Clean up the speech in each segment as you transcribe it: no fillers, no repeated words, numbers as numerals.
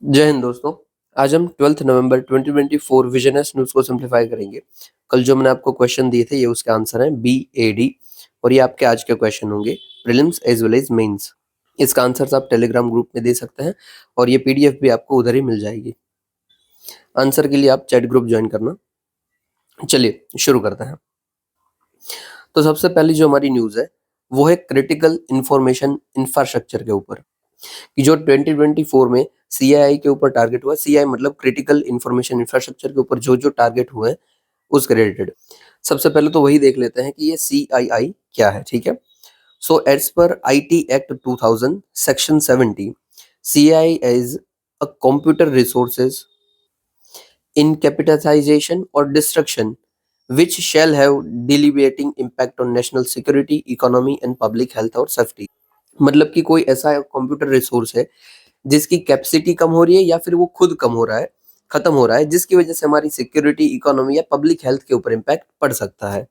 जय हिंद दोस्तों। आज हम 12 नवंबर 2024 विजनस न्यूज़ को सिंप्लीफाई करेंगे। कल जो मैंने आपको क्वेश्चन दिए थे ये उसके आंसर हैं बी ए डी और ये आपके आज के क्वेश्चन होंगे prelims as well as mains. इसका आंसर आप टेलीग्राम ग्रुप में दे सकते हैं और ये पीडीएफ भी आपको उधर ही मिल जाएगी। आंसर के लिए आप चैट ग्रुप ज्वाइन करना। चलिए शुरू करते हैं। तो सबसे पहली जो हमारी न्यूज़ है वो है क्रिटिकल इंफॉर्मेशन इंफ्रास्ट्रक्चर के ऊपर कि जो 2024 में सीआईआई के ऊपर टारगेट हुआ। सीआई मतलब क्रिटिकल इंफॉर्मेशन इंफ्रास्ट्रक्चर के ऊपर जो जो टारगेट हुए हैं उसके रिलेटेड। सबसे पहले तो वही देख लेते हैं कि ये सीआईआई क्या है। ठीक है, so as per IT act 2000 section 70 CII is a computer resources in capitalization or destruction which shall have debilitating impact on national security, economy and public health और safety। मतलब कि कोई ऐसा कंप्यूटर रिसोर्स है जिसकी कैपेसिटी कम हो रही है या फिर वो खुद कम हो रहा है, खत्म हो रहा है, जिसकी वजह से हमारी सिक्योरिटी, इकोनॉमी या पब्लिक हेल्थ के ऊपर इम्पैक्ट पड़ सकता है।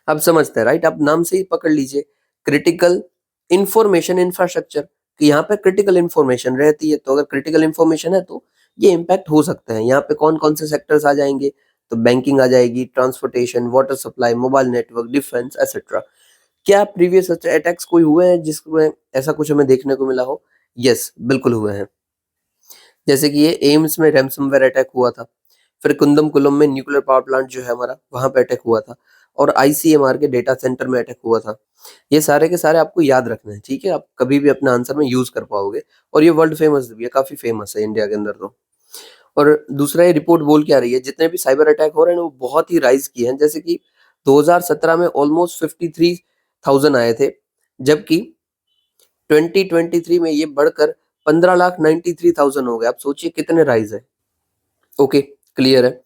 अब समझते हैं, राइट? आप नाम से ही पकड़ लीजिए, क्रिटिकल इंफॉर्मेशन इंफ्रास्ट्रक्चर, कि यहाँ पे क्रिटिकल इंफॉर्मेशन रहती है, तो अगर क्रिटिकल इंफॉर्मेशन है तो ये इम्पैक्ट हो सकते हैं। यहाँ पे कौन कौन से सेक्टर्स आ जाएंगे? तो बैंकिंग आ जाएगी, transportation, water supply, mobile network, defence etcetera. क्या प्रीवियस अटैक्स कोई हुए हैं जिसमें ऐसा कुछ हमें देखने को मिला हो? यस, बिल्कुल हुए हैं। जैसे कि ये एम्स में रैंसमवेयर अटैक हुआ था, फिर कुंदम में न्यूक्लियर पावर प्लांट जो है हमारा, वहां पे अटैक हुआ था, और आईसीएमआर के डेटा सेंटर में अटैक हुआ था। ये सारे के सारे आपको याद रखना है, ठीक है? आप कभी भी अपने आंसर में यूज कर पाओगे, और ये वर्ल्ड फेमस भी है, काफी फेमस है इंडिया के अंदर तो। और दूसरा, ये रिपोर्ट बोल क्या रही है, जितने भी साइबर अटैक हो रहे हैं वो बहुत ही राइज किए हैं। जैसे कि 2017 में ऑलमोस्ट 53,000 आए थे, जबकि 2023 में ये बढ़कर 15,93,000 हो गए। आप सोचिए कितने राइज है। ओके, क्लियर है।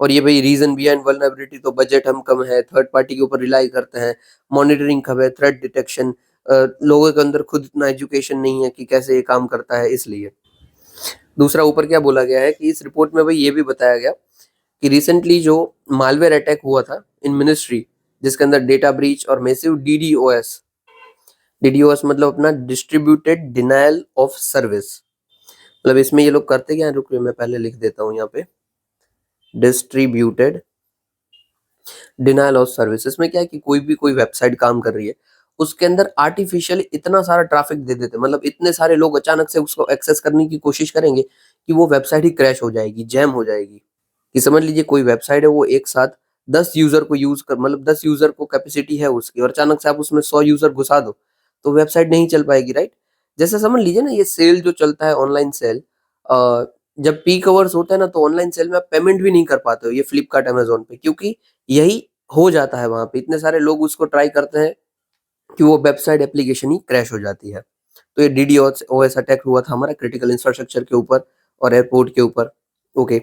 और ये भाई रीजन बिहाइंड वल्नरेबिलिटी, तो बजट हम कम है, थर्ड पार्टी के ऊपर रिलाई करते हैं, मॉनिटरिंग कम है, थ्रेट डिटेक्शन, लोगों के अंदर खुद इतना एजुकेशन नहीं है कि कैसे ये काम करता है, इसलिए। दूसरा, ऊपर क्या बोला गया है कि इस रिपोर्ट में भाई ये भी बताया गया कि रिसेंटली जो मालवेयर अटैक हुआ था इन मिनिस्ट्री, जिसके अंदर डेटा ब्रीच और मैसिव डीडीओएस, डीडीओएस मतलब अपना डिस्ट्रीब्यूटेड डिनायल ऑफ सर्विस, मतलब इसमें ये लोग करते क्या है, रुकिए मैं पहले लिख देता हूँ यहाँ पे, डिस्ट्रीब्यूटेड डिनायल ऑफ सर्विस। इसमें क्या है कि कोई वेबसाइट काम कर रही है, उसके अंदर आर्टिफिशियल इतना सारा ट्रैफिक दे देते हैं, मतलब इतने सारे लोग अचानक से उसको एक्सेस करने की कोशिश करेंगे कि वो वेबसाइट ही क्रैश हो जाएगी, जैम हो जाएगी। कि समझ लीजिए कोई वेबसाइट है, वो एक साथ 10 यूजर को यूज कर, मतलब 10 यूजर को कैपेसिटी है उसकी, और अचानक से आप उसमें 100 यूजर घुसा दो तो वेबसाइट नहीं चल पाएगी, राइट? जैसे समझ लीजिए ना, ये सेल जो चलता है, ऑनलाइन सेल, जब पीक आवर्स होता है ना, तो ऑनलाइन सेल में आप पेमेंट भी नहीं कर पाते हो, ये फ्लिपकार्ट अमेजोन पे, क्योंकि यही हो जाता है वहां पे। इतने सारे लोग उसको ट्राई करते हैं कि वो वेबसाइट एप्लीकेशन ही क्रैश हो जाती है। तो ये डीडीओएस अटैक हुआ था हमारा क्रिटिकल इंफ्रास्ट्रक्चर के ऊपर और एयरपोर्ट के ऊपर। ओके,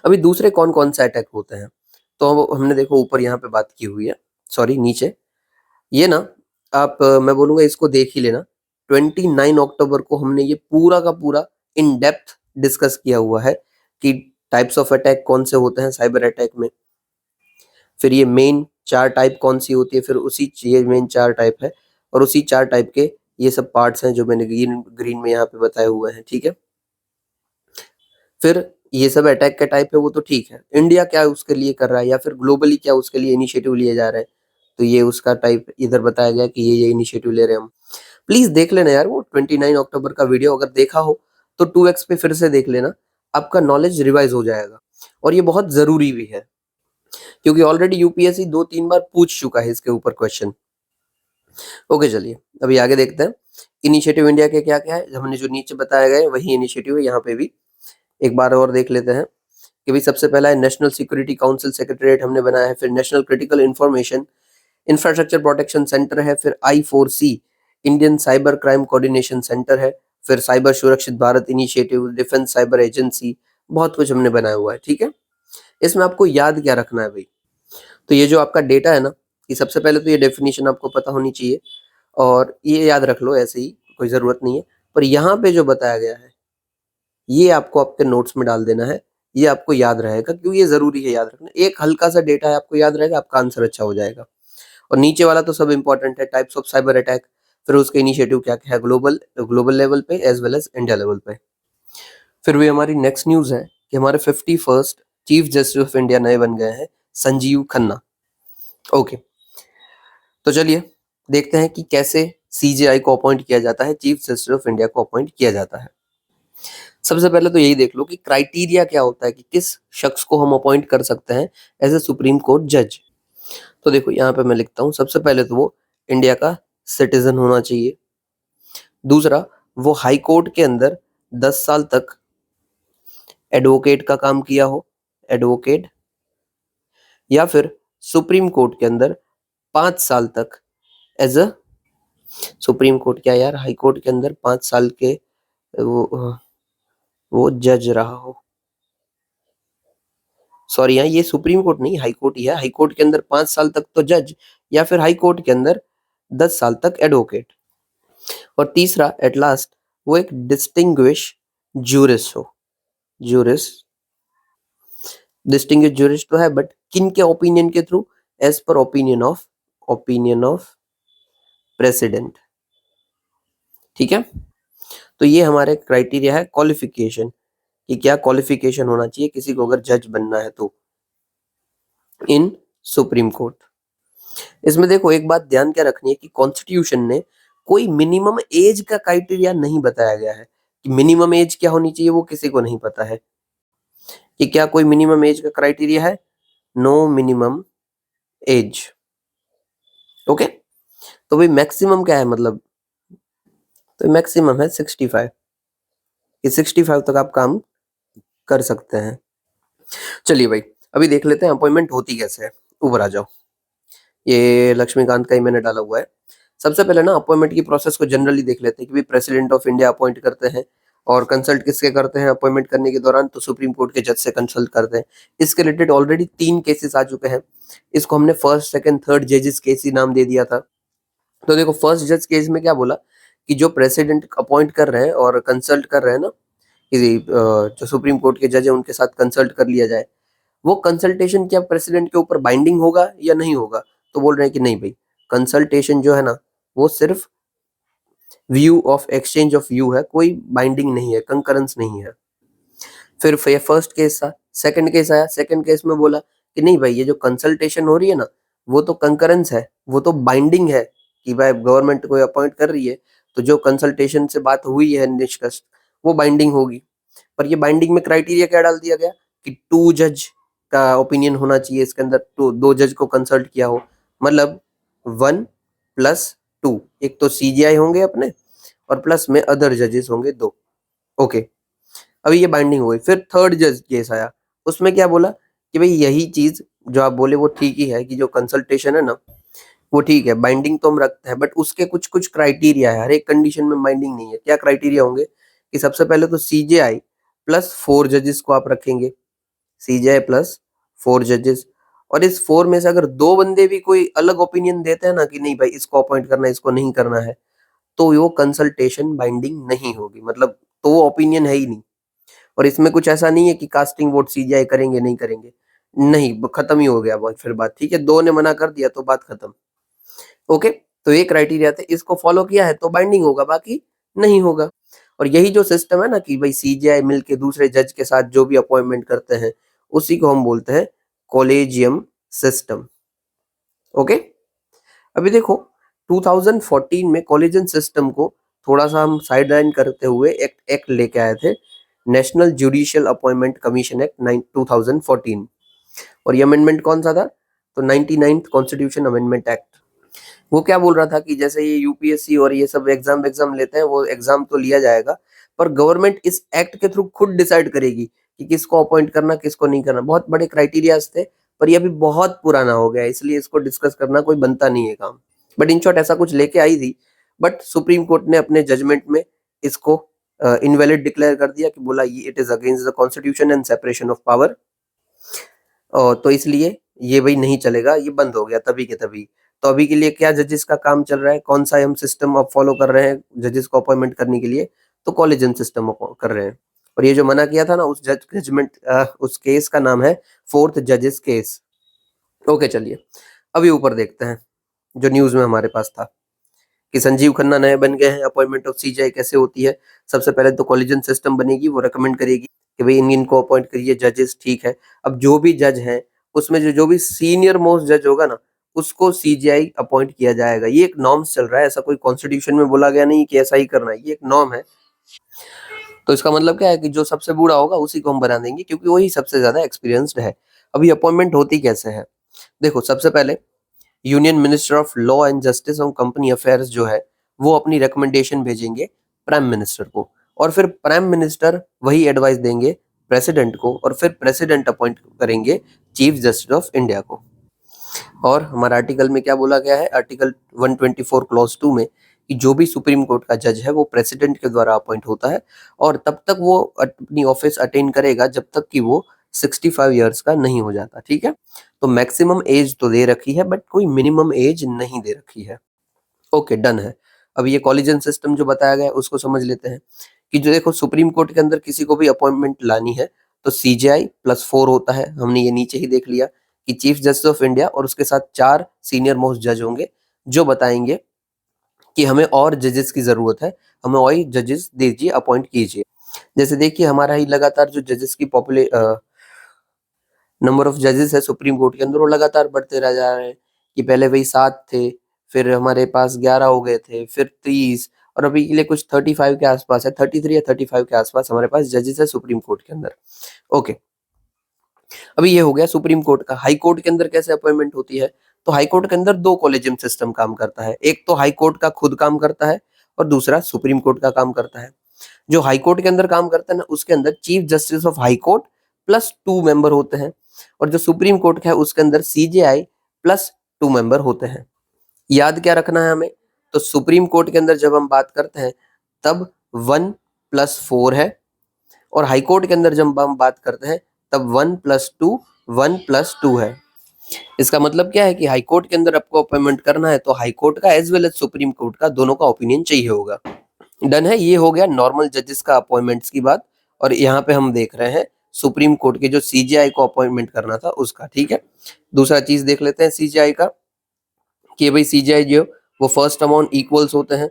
अभी दूसरे कौन कौन से अटैक होते हैं, तो हमने देखो ऊपर यहाँ पे बात की हुई है, सॉरी नीचे, ये ना आप मैं बोलूंगा इसको देख ही लेना। 29 अक्टूबर को हमने ये पूरा का पूरा इन डेप्थ डिस्कस किया हुआ है कि टाइप्स ऑफ अटैक कौन से होते हैं साइबर अटैक में, फिर ये मेन 4 टाइप कौन सी होती है, फिर उसी ये मेन 4 टाइप है, और उसी 4 टाइप के ये सब पार्ट्स हैं जो मैंने ग्रीन ग्रीन में यहाँ पे बताए हुए हैं, ठीक है? फिर ये सब अटैक का टाइप है वो तो ठीक है, इंडिया क्या उसके लिए कर रहा है या फिर ग्लोबली क्या उसके लिए इनिशिएटिव लिए जा रहे हैं, तो ये उसका टाइप इधर बताया गया कि ये इनिशिएटिव ले रहे हैं हम। प्लीज देख लेना यार वो 29 अक्टूबर का वीडियो, अगर देखा हो तो 2x पे फिर से देख लेना, आपका नॉलेज रिवाइज हो जाएगा। और ये बहुत जरूरी भी है, क्योंकि ऑलरेडी यूपीएससी 2-3 बार पूछ चुका है इसके ऊपर क्वेश्चन। ओके, चलिए अभी आगे देखते हैं इनिशिएटिव इंडिया के क्या क्या है। हमने जो नीचे बताया गया है वही इनिशिएटिव है, यहाँ पे भी एक बार और देख लेते हैं कि भाई सबसे पहला है नेशनल सिक्योरिटी काउंसिल सेक्रेटरीट हमने बनाया है, फिर national critical information infrastructure protection centre है, फिर I4C Indian cyber crime coordination centre है, फिर साइबर सुरक्षित Bharat initiative, defence cyber agency, बहुत कुछ हमने बनाया हुआ है, ठीक है? इसमें आपको याद क्या रखना है भाई, तो ये जो आपका डेटा है ना, कि सबसे पहले तो ये डेफिनेशन आपको पता होनी चाहिए, और ये याद रख लो ऐसे ही, कोई ज़रूरत नहीं है। पर यहाँ पे जो बताया गया है ये आपको आपके नोट्स में डाल देना है, ये आपको याद रहेगा, क्योंकि ये ज़रूरी है याद रखना। एक हल्का-सा डेटा है, आपको याद रहेगा, आपका आंसर अच्छा हो जाएगा। और नीचे वाला तो सब इम्पोर्टेंट है, टाइप्स ऑफ साइबर अटैक, फिर उसके इनिशिएटिव क्या-क्या है ग्लोबल ग्लोबल लेवल पे as well as India level पे। फिर भी हमारी नेक्स्ट न्यूज है कि हमारे 51st chief justice of India नए बन गए हैं, संजीव खन्ना। ओके, तो चलिए देखते हैं कि कैसे सीजेआई को अपॉइंट किया जाता है, चीफ जस्टिस ऑफ इंडिया को अपॉइंट किया जाता है। सबसे पहले तो यही देख लो कि क्राइटेरिया क्या होता है कि किस शख्स को हम अपॉइंट कर सकते हैं एज ए सुप्रीम कोर्ट जज। तो देखो यहाँ पे मैं लिखता हूँ, सबसे पहले तो वो इंडिया का सिटीजन होना चाहिए। दूसरा, वो हाई कोर्ट के अंदर 10 साल तक एडवोकेट का काम किया हो, एडवोकेट, या फिर सुप्रीम कोर्ट के अंदर 5 साल तक एज अ, सुप्रीम कोर्ट क्या यार, हाई कोर्ट के अंदर 5 साल के वो जज रहा हो। सॉरी, यहाँ ये सुप्रीम कोर्ट नहीं, हाई कोर्ट ही है। हाई कोर्ट के अंदर 5 साल तक तो जज, या फिर हाई कोर्ट के अंदर 10 साल तक एडवोकेट। और तीसरा एट लास्ट, वो एक डिस्टिंग्विश जूरिस्ट हो। जूरिस्ट, डिस्टिंग्विश जूरिस्ट तो है, बट किन के ओपिनियन के through? As per opinion of president. ठीक है, तो ये हमारे क्राइटेरिया है क्वालिफिकेशन, कि क्या क्वालिफिकेशन होना चाहिए किसी को अगर जज बनना है तो इन सुप्रीम कोर्ट। इसमें देखो एक बात ध्यान क्या रखनी है कि कॉन्स्टिट्यूशन ने कोई मिनिमम एज का क्राइटेरिया नहीं बताया गया है, कि मिनिमम एज क्या होनी चाहिए वो किसी को नहीं पता है, कि क्या कोई मिनिमम एज का क्राइटेरिया है? No minimum age. ओके, तो भाई मैक्सिमम क्या है मतलब? तो मैक्सिमम है 65, कि 65 तक आप काम कर सकते हैं। चलिए भाई, अभी देख लेते हैं अपॉइंटमेंट होती कैसे है। ऊपर आ जाओ, ये लक्ष्मीकांत का ही मैंने डाला हुआ है। सबसे पहले ना अपॉइंटमेंट की प्रोसेस को जनरली देख लेते हैं कि भाई प्रेसिडेंट ऑफ इंडिया अपॉइंट करते हैं, और कंसल्ट किसके करते हैं अपॉइंटमेंट करने के दौरान? तो सुप्रीम कोर्ट के जज से कंसल्ट करते हैं। इसके रिलेटेड ऑलरेडी 3 केसेस आ चुके हैं। इसको हमने फर्स्ट, सेकंड, थर्ड जजेस केस ही नाम दे दिया था। तो देखो फर्स्ट जज केस में क्या बोला कि जो प्रेसिडेंट अपॉइंट कर रहे हैं और कंसल्ट कर रहे हैं ना, कि जो सुप्रीम कोर्ट के जज है उनके साथ कंसल्ट कर लिया जाए, वो कंसल्टेशन क्या प्रेसिडेंट के ऊपर बाइंडिंग होगा या नहीं होगा? तो बोल रहे हैं कि नहीं भाई, कंसल्टेशन जो है ना वो सिर्फ view of exchange of view है, कोई बाइंडिंग नहीं है, कंकरेंस नहीं है। फिर ये फर्स्ट केस था। सेकंड केस आया, सेकंड केस में बोला कि नहीं भाई, ये जो कंसल्टेशन हो रही है ना वो तो कंकरेंस है, वो तो बाइंडिंग है, कि भाई गवर्नमेंट कोई अपॉइंट कर रही है तो जो कंसल्टेशन से बात हुई है निष्कर्ष, वो बाइंडिंग होगी। पर ये बाइंडिंग में क्राइटेरिया क्या डाल दिया गया कि 2 जज का ओपिनियन होना चाहिए इसके अंदर, तो 2 जज को कंसल्ट किया हो, मतलब 1+2, एक तो सीजीआई होंगे अपने और प्लस में अदर जजेस होंगे 2। ओके, अभी ये बाइंडिंग हो गई। फिर थर्ड जज केस आया, उसमें क्या बोला कि भाई यही चीज जो आप बोले वो ठीक ही है, कि जो कंसल्टेशन है ना वो ठीक है, बाइंडिंग तो हम रखते हैं, बट उसके कुछ कुछ क्राइटेरिया है, हर एक कंडीशन में बाइंडिंग नहीं है। क्या क्राइटेरिया होंगे? कि सबसे पहले तो सीजेआई प्लस 4 जजेस को आप रखेंगे, सीजेआई प्लस 4 जजेस, और इस 4 में से अगर 2 बंदे भी कोई अलग ओपिनियन देते हैं ना कि नहीं भाई इसको अपॉइंट करना है इसको नहीं करना है, तो वो कंसल्टेशन बाइंडिंग नहीं होगी, मतलब तो वो ओपिनियन है ही नहीं। और इसमें कुछ ऐसा नहीं है कि कास्टिंग वोट सीजीआई करेंगे नहीं करेंगे, नहीं, खत्म ही हो गया बात, फिर बात ठीक है, 2 ने मना कर दिया तो बात खत्म। ओके, तो ये क्राइटेरिया थे, इसको फॉलो किया है तो बाइंडिंग होगा, बाकी नहीं होगा। और यही जो सिस्टम है ना कि भाई सीजीआई मिलके दूसरे जज के साथ जो भी अपॉइंटमेंट करते हैं, उसी को हम बोलते हैं कॉलेजियम सिस्टम। ओके, अभी देखो 2014 में कॉलेजियम सिस्टम को थोड़ा सा हम साइडलाइन करते हुए एक एक्ट लेके आए थे, national judicial appointment commission act 2014। और ये अमेंडमेंट कौन सा था? तो 99th कॉन्स्टिट्यूशन अमेंडमेंट एक्ट। वो क्या बोल रहा था कि जैसे ये यूपीएससी और ये सब एग्जाम लेते हैं, वो एग्जाम तो लिया जाएगा, पर गवर्नमेंट इस एक्ट के थ्रू खुद डिसाइड करेगी कि किसको अपॉइंट करना किसको नहीं करना। बहुत बड़े क्राइटेरियाज थे, पर ये अभी बहुत पुराना हो गया है, इसलिए इसको डिस्कस करना कोई बनता नहीं है काम। बट इन शॉर्ट ऐसा कुछ लेके आई थी, बट सुप्रीम कोर्ट ने अपने जजमेंट में इसको इनवैलिड डिक्लेयर कर दिया, कि बोला ये it is against the constitution and separation of power, तो इसलिए ये भाई नहीं चलेगा, ये बंद हो गया तभी के तभी। तो अभी के लिए क्या जजेस का काम चल रहा है, कौन सा हम सिस्टम अब फॉलो कर रहे हैं जजेस को अपॉइंटमेंट करने के लिए? तो कॉलेजियम सिस्टम कर रहे हैं। और ये जो मना किया था ना उस जजमेंट, उस केस का नाम है फोर्थ जजेस केस। ओके, चलिए अभी ऊपर देखते हैं जो न्यूज में हमारे पास था। कि संजीव खन्ना नए बन गए हैं, अपॉइंटमेंट ऑफ सीजीआई कैसे होती है। सबसे पहले तो कॉलेजियन सिस्टम बनेगी, वो रिकमेंड करेगी कि भाई इन इनको अपॉइंट करिए जजेस, ठीक है। अब जो भी जज हैं उसमें जो जो भी सीनियर मोस्ट जज होगा ना, उसको सीजीआई अपॉइंट किया जाएगा। ये एक नॉर्म्स चल रहा है, ऐसा कोई कॉन्स्टिट्यूशन में बोला गया नहीं कि ऐसा ही करना है, ये एक नॉर्म है। तो इसका मतलब क्या है कि जो सबसे बूढ़ा होगा उसी को हम बना देंगे, क्योंकि वही सबसे ज्यादा एक्सपीरियंस्ड है। अभी अपॉइंटमेंट होती कैसे है, देखो सबसे पहले union minister of law and justice और कंपनी अफेयर्स जो है, वो अपनी रिकमेंडेशन भेजेंगे प्राइम मिनिस्टर को, और फिर प्राइम मिनिस्टर वही एडवाइस देंगे प्रेसिडेंट को, और फिर प्रेसिडेंट अपॉइंट करेंगे चीफ जस्टिस ऑफ इंडिया को। और हमारा आर्टिकल में क्या बोला गया है, आर्टिकल 124 क्लॉज 2 में, कि जो भी सुप्रीम कोर्ट का जज है वो प्रेसिडेंट के द्वारा अपॉइंट होता है, और तब तक वो अपनी ऑफिस अटेंड करेगा जब तक कि वो 65 ईयर्स का नहीं हो जाता, ठीक है। तो मैक्सिमम एज तो दे रखी है, बट कोई मिनिमम एज नहीं दे रखी है। ओके, डन है। अब ये कॉलेजियन सिस्टम जो बताया गया है उसको समझ लेते हैं, कि जो देखो सुप्रीम कोर्ट के अंदर किसी को भी अपॉइंटमेंट लानी है तो सीजीआई +4 होता है, हमने ये नीचे ही देख लिया कि चीफ जस्टिस ऑफ इंडिया और उसके साथ 4 सीनियर मोस्ट जज होंगे, जो बताएंगे कि हमें और जजेस की जरूरत है, हमें और जजेस दीजिए, अपॉइंट कीजिए। जैसे देखिए हमारा ही लगातार जो जजेस की नंबर ऑफ जजेस है सुप्रीम कोर्ट के अंदर, वो लगातार बढ़ते रह जा रहे हैं, कि पहले वही 7 थे, फिर हमारे पास 11 हो गए थे, फिर 30, और अभी के लिए कुछ 35 के आसपास है, 33 या 35 के आसपास हमारे पास जजेस है सुप्रीम कोर्ट के अंदर। ओके, अभी ये हो गया सुप्रीम कोर्ट का। हाई कोर्ट के अंदर कैसे अपॉइंटमेंट होती है, तो हाई कोर्ट के अंदर 2 कॉलेजियम सिस्टम काम करता है, एक तो हाई कोर्ट का खुद काम करता है, और दूसरा सुप्रीम कोर्ट का काम करता है। जो हाई कोर्ट के अंदर काम करता है ना, उसके अंदर chief justice of high court +2 member होते हैं, और जो सुप्रीम कोर्ट का है उसके अंदर सीजेआई +2 मेंबर होते हैं। याद क्या रखना है हमें, तो सुप्रीम कोर्ट के अंदर जब हम बात करते हैं तब 1+4 है, और हाई कोर्ट के अंदर जब हम बात करते हैं तब 1+2 1+2 है। इसका मतलब क्या है कि हाई कोर्ट के अंदर आपको अपॉइंटमेंट करना है तो हाई कोर्ट का as well as supreme court का दोनों का ओपिनियन चाहिए होगा। डन है, ये हो गया नॉर्मल जजेस का अपॉइंटमेंट्स की बात। और यहाँ पे हम देख रहे हैं सुप्रीम कोर्ट के जो सीजीआई को अपॉइंटमेंट करना था उसका, ठीक है। दूसरा चीज देख लेते हैं सीजीआई का, कि भाई सीजीआई जो वो फर्स्ट अमॉन इक्वल्स होते हैं,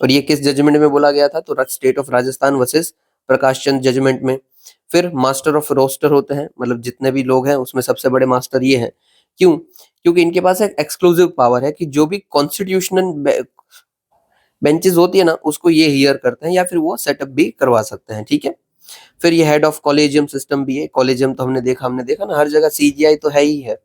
और ये किस जजमेंट में बोला गया था, तो state of Rajasthan versus Prakash Chand judgment में। फिर मास्टर ऑफ रोस्टर होते हैं, मतलब जितने भी लोग हैं उसमें सबसे बड़े मास्टर ये हैं। क्यों, क्योंकि इनके पास एक एक्सक्लूसिव पावर है कि जो भी कॉन्स्टिट्यूशनल बेंचेस होती है ना, उसको ये हियर करते हैं या फिर वो सेटअप भी करवा सकते हैं, ठीक है। फिर ये हेड ऑफ कॉलेजियम सिस्टम भी है, कॉलेजियम तो हमने देखा ना हर जगह सीजीआई तो है ही है।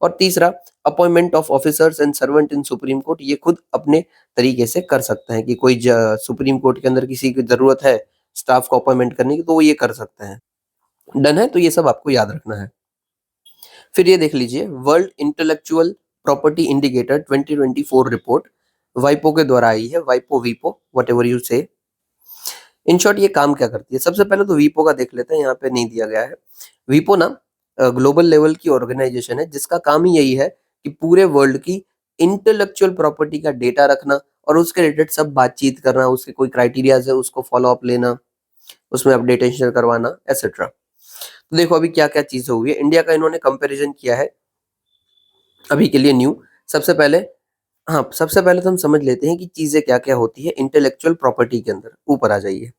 और तीसरा appointment of officers and servant in supreme court, ये खुद अपने तरीके से कर सकते हैं, कि कोई सुप्रीम कोर्ट के अंदर किसी की जरूरत है स्टाफ को अपॉइंटमेंट करने की तो वो ये कर सकते हैं। डन है, तो ये सब आपको याद रखना है। फिर ये देख लीजिए world intellectual property indicator 2024 report वाइपो के द्वारा आई है, वाइपो वीपो वट एवर यू से। इन शॉर्ट ये काम क्या करती है, सबसे पहले तो वीपो का देख लेते हैं, यहाँ पे नहीं दिया गया है। वीपो ना ग्लोबल लेवल की ऑर्गेनाइजेशन है जिसका काम ही यही है कि पूरे वर्ल्ड की इंटेलेक्चुअल प्रॉपर्टी का डेटा रखना और उसके रिलेटेड सब बातचीत करना, उसके कोई क्राइटेरियाज है उसको फॉलो अप लेना, उसमें अपडेटेशन करवाना एक्सेट्रा। तो देखो अभी क्या क्या चीज हुई है, इंडिया का इन्होंने कंपैरिजन किया है अभी के लिए न्यू। सबसे पहले, हाँ सबसे पहले तो हम समझ लेते हैं कि चीजें क्या क्या होती है इंटेलेक्चुअल प्रॉपर्टी के अंदर। ऊपर आ जाइए,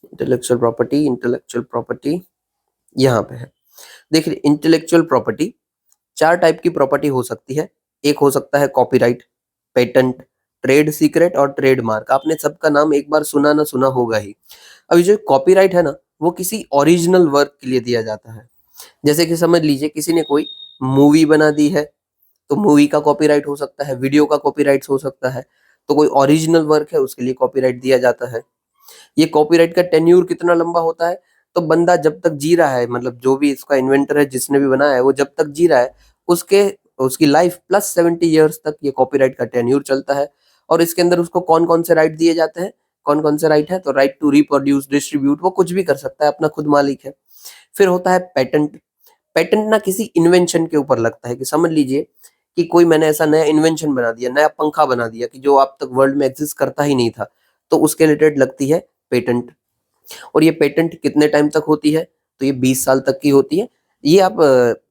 इंटेलेक्चुअल प्रॉपर्टी यहाँ पे है। देखिए इंटेलेक्चुअल प्रॉपर्टी 4 टाइप की प्रॉपर्टी हो सकती है। एक हो सकता है कॉपीराइट, पेटेंट, ट्रेड सीक्रेट और ट्रेडमार्क। आपने सबका नाम एक बार सुना ना सुना होगा ही। अभी जो कॉपीराइट है ना, वो किसी ओरिजिनल वर्क के लिए दिया जाता है। जैसे कि समझ लीजिए किसी ने कोई मूवी बना दी है तो मूवी का कॉपीराइट हो सकता है, वीडियो का कॉपीराइट हो सकता है। तो कोई ओरिजिनल वर्क है उसके लिए कॉपीराइट दिया जाता है। ये कॉपीराइट का टेन्यूर कितना लंबा होता है, तो बंदा जब तक जी रहा है, मतलब जो भी इसका इन्वेंटर है जिसने भी बनाया है वो जब तक जी रहा है उसके उसकी लाइफ +70 ईयर्स तक ये कॉपीराइट का टेन्यूर चलता है। और इसके अंदर उसको कौन कौन से राइट दिए जाते हैं, कौन कौन से राइट है, तो राइट टू रिप्रोड्यूस, डिस्ट्रीब्यूट, वो कुछ भी कर सकता है, अपना खुद मालिक है। फिर होता है पेटेंट। पेटेंट ना किसी इन्वेंशन के ऊपर लगता है, कि समझ लीजिए कि कोई मैंने ऐसा नया इन्वेंशन बना दिया, नया पंखा बना दिया कि जो अब तक वर्ल्ड में एग्जिस्ट करता ही नहीं था, तो उसके रिलेटेड लगती है पेटेंट। और ये पेटेंट कितने टाइम तक होती है, तो ये 20 साल तक की होती है। ये आप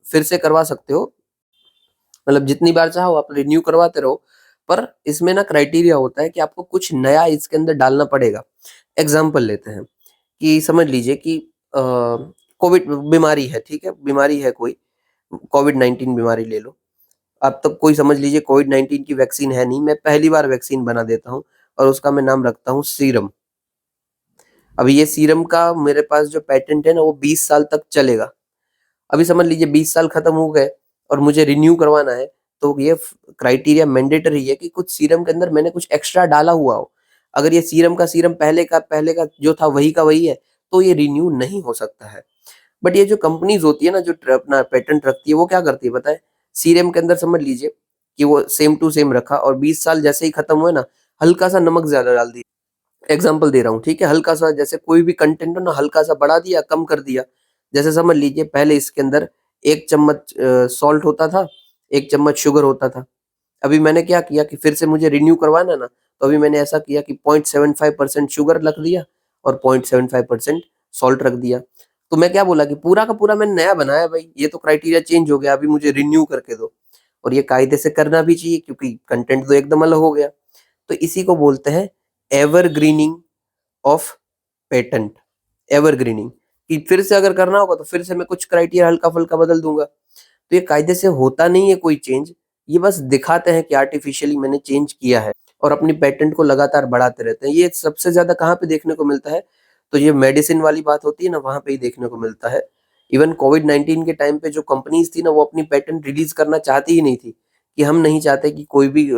फिर से करवा सकते हो, मतलब जितनी बार चाहो आप रिन्यू करवाते रहो, पर इसमें ना क्राइटेरिया होता है कि आपको कुछ नया इसके अंदर डालना पड़ेगा। एग्जाम्पल लेते हैं कि समझ लीजिए कि कोविड बीमारी है, ठीक है, बीमारी है कोई, कोविड-19 बीमारी ले लो। अब तक कोई समझ लीजिए कोविड-19 की वैक्सीन है नहीं, मैं पहली बार वैक्सीन बना देता हूँ और उसका मैं नाम रखता हूँ सीरम। अभी ये सीरम का मेरे पास जो पेटेंट है ना वो 20 साल तक चलेगा। अभी समझ लीजिए 20 साल खत्म हो गए और मुझे रिन्यू करवाना है, तो ये क्राइटेरिया मैंडेटरी है कि कुछ सीरम के अंदर मैंने कुछ एक्स्ट्रा डाला हुआ हो। अगर ये सीरम का सीरम पहले का जो था वही का वही है, तो ये रिन्यू नहीं हो सकता है। बट ये जो कंपनीज होती है ना जो अपना पेटेंट रखती है, वो क्या करती है पता है? सीरम के अंदर समझ लीजिए कि वो सेम टू सेम रखा और 20 साल जैसे ही खत्म हुए ना, हल्का सा नमक ज्यादा डाल दिया। एग्जाम्पल दे रहा हूँ, ठीक है, हल्का सा, जैसे कोई भी कंटेंट हो ना, हल्का सा बढ़ा दिया, कम कर दिया। जैसे समझ लीजिए पहले इसके अंदर 1 चम्मच सॉल्ट होता था, 1 चम्मच शुगर होता था। अभी मैंने क्या किया कि फिर से मुझे रिन्यू करवाना ना, तो अभी मैंने ऐसा किया कि 0.75% शुगर रख दिया और 0.75% सॉल्ट रख दिया। तो मैं क्या बोला कि पूरा का पूरा मैंने नया बनाया भाई, ये तो क्राइटेरिया चेंज हो गया, अभी मुझे रिन्यू करके दो। और ये कायदे से करना भी चाहिए क्योंकि कंटेंट तो एकदम अलग हो गया। तो इसी को बोलते हैं एवरग्रीनिंग ऑफ पेटेंट। एवरग्रीनिंग कि फिर से अगर करना होगा तो फिर से मैं कुछ क्राइटेरिया हल्का-फुल्का बदल दूंगा। तो ये कायदे से होता नहीं है कोई चेंज, ये बस दिखाते हैं कि आर्टिफिशियली मैंने चेंज किया है और अपनी पेटेंट को लगातार बढ़ाते रहते हैं। ये सबसे ज़्यादा कहाँ पे देखने को मिलता है? तो ये मेडिसिन वाली बात होती है ना, वहाँ पे ही देखने को मिलता है। इवन कोविड-19 के टाइम पे जो कंपनीज़ थी ना, वो अपनी पेटेंट रिलीज़ करना चाहती ही नहीं थी, कि हम नहीं चाहते कि कोई भी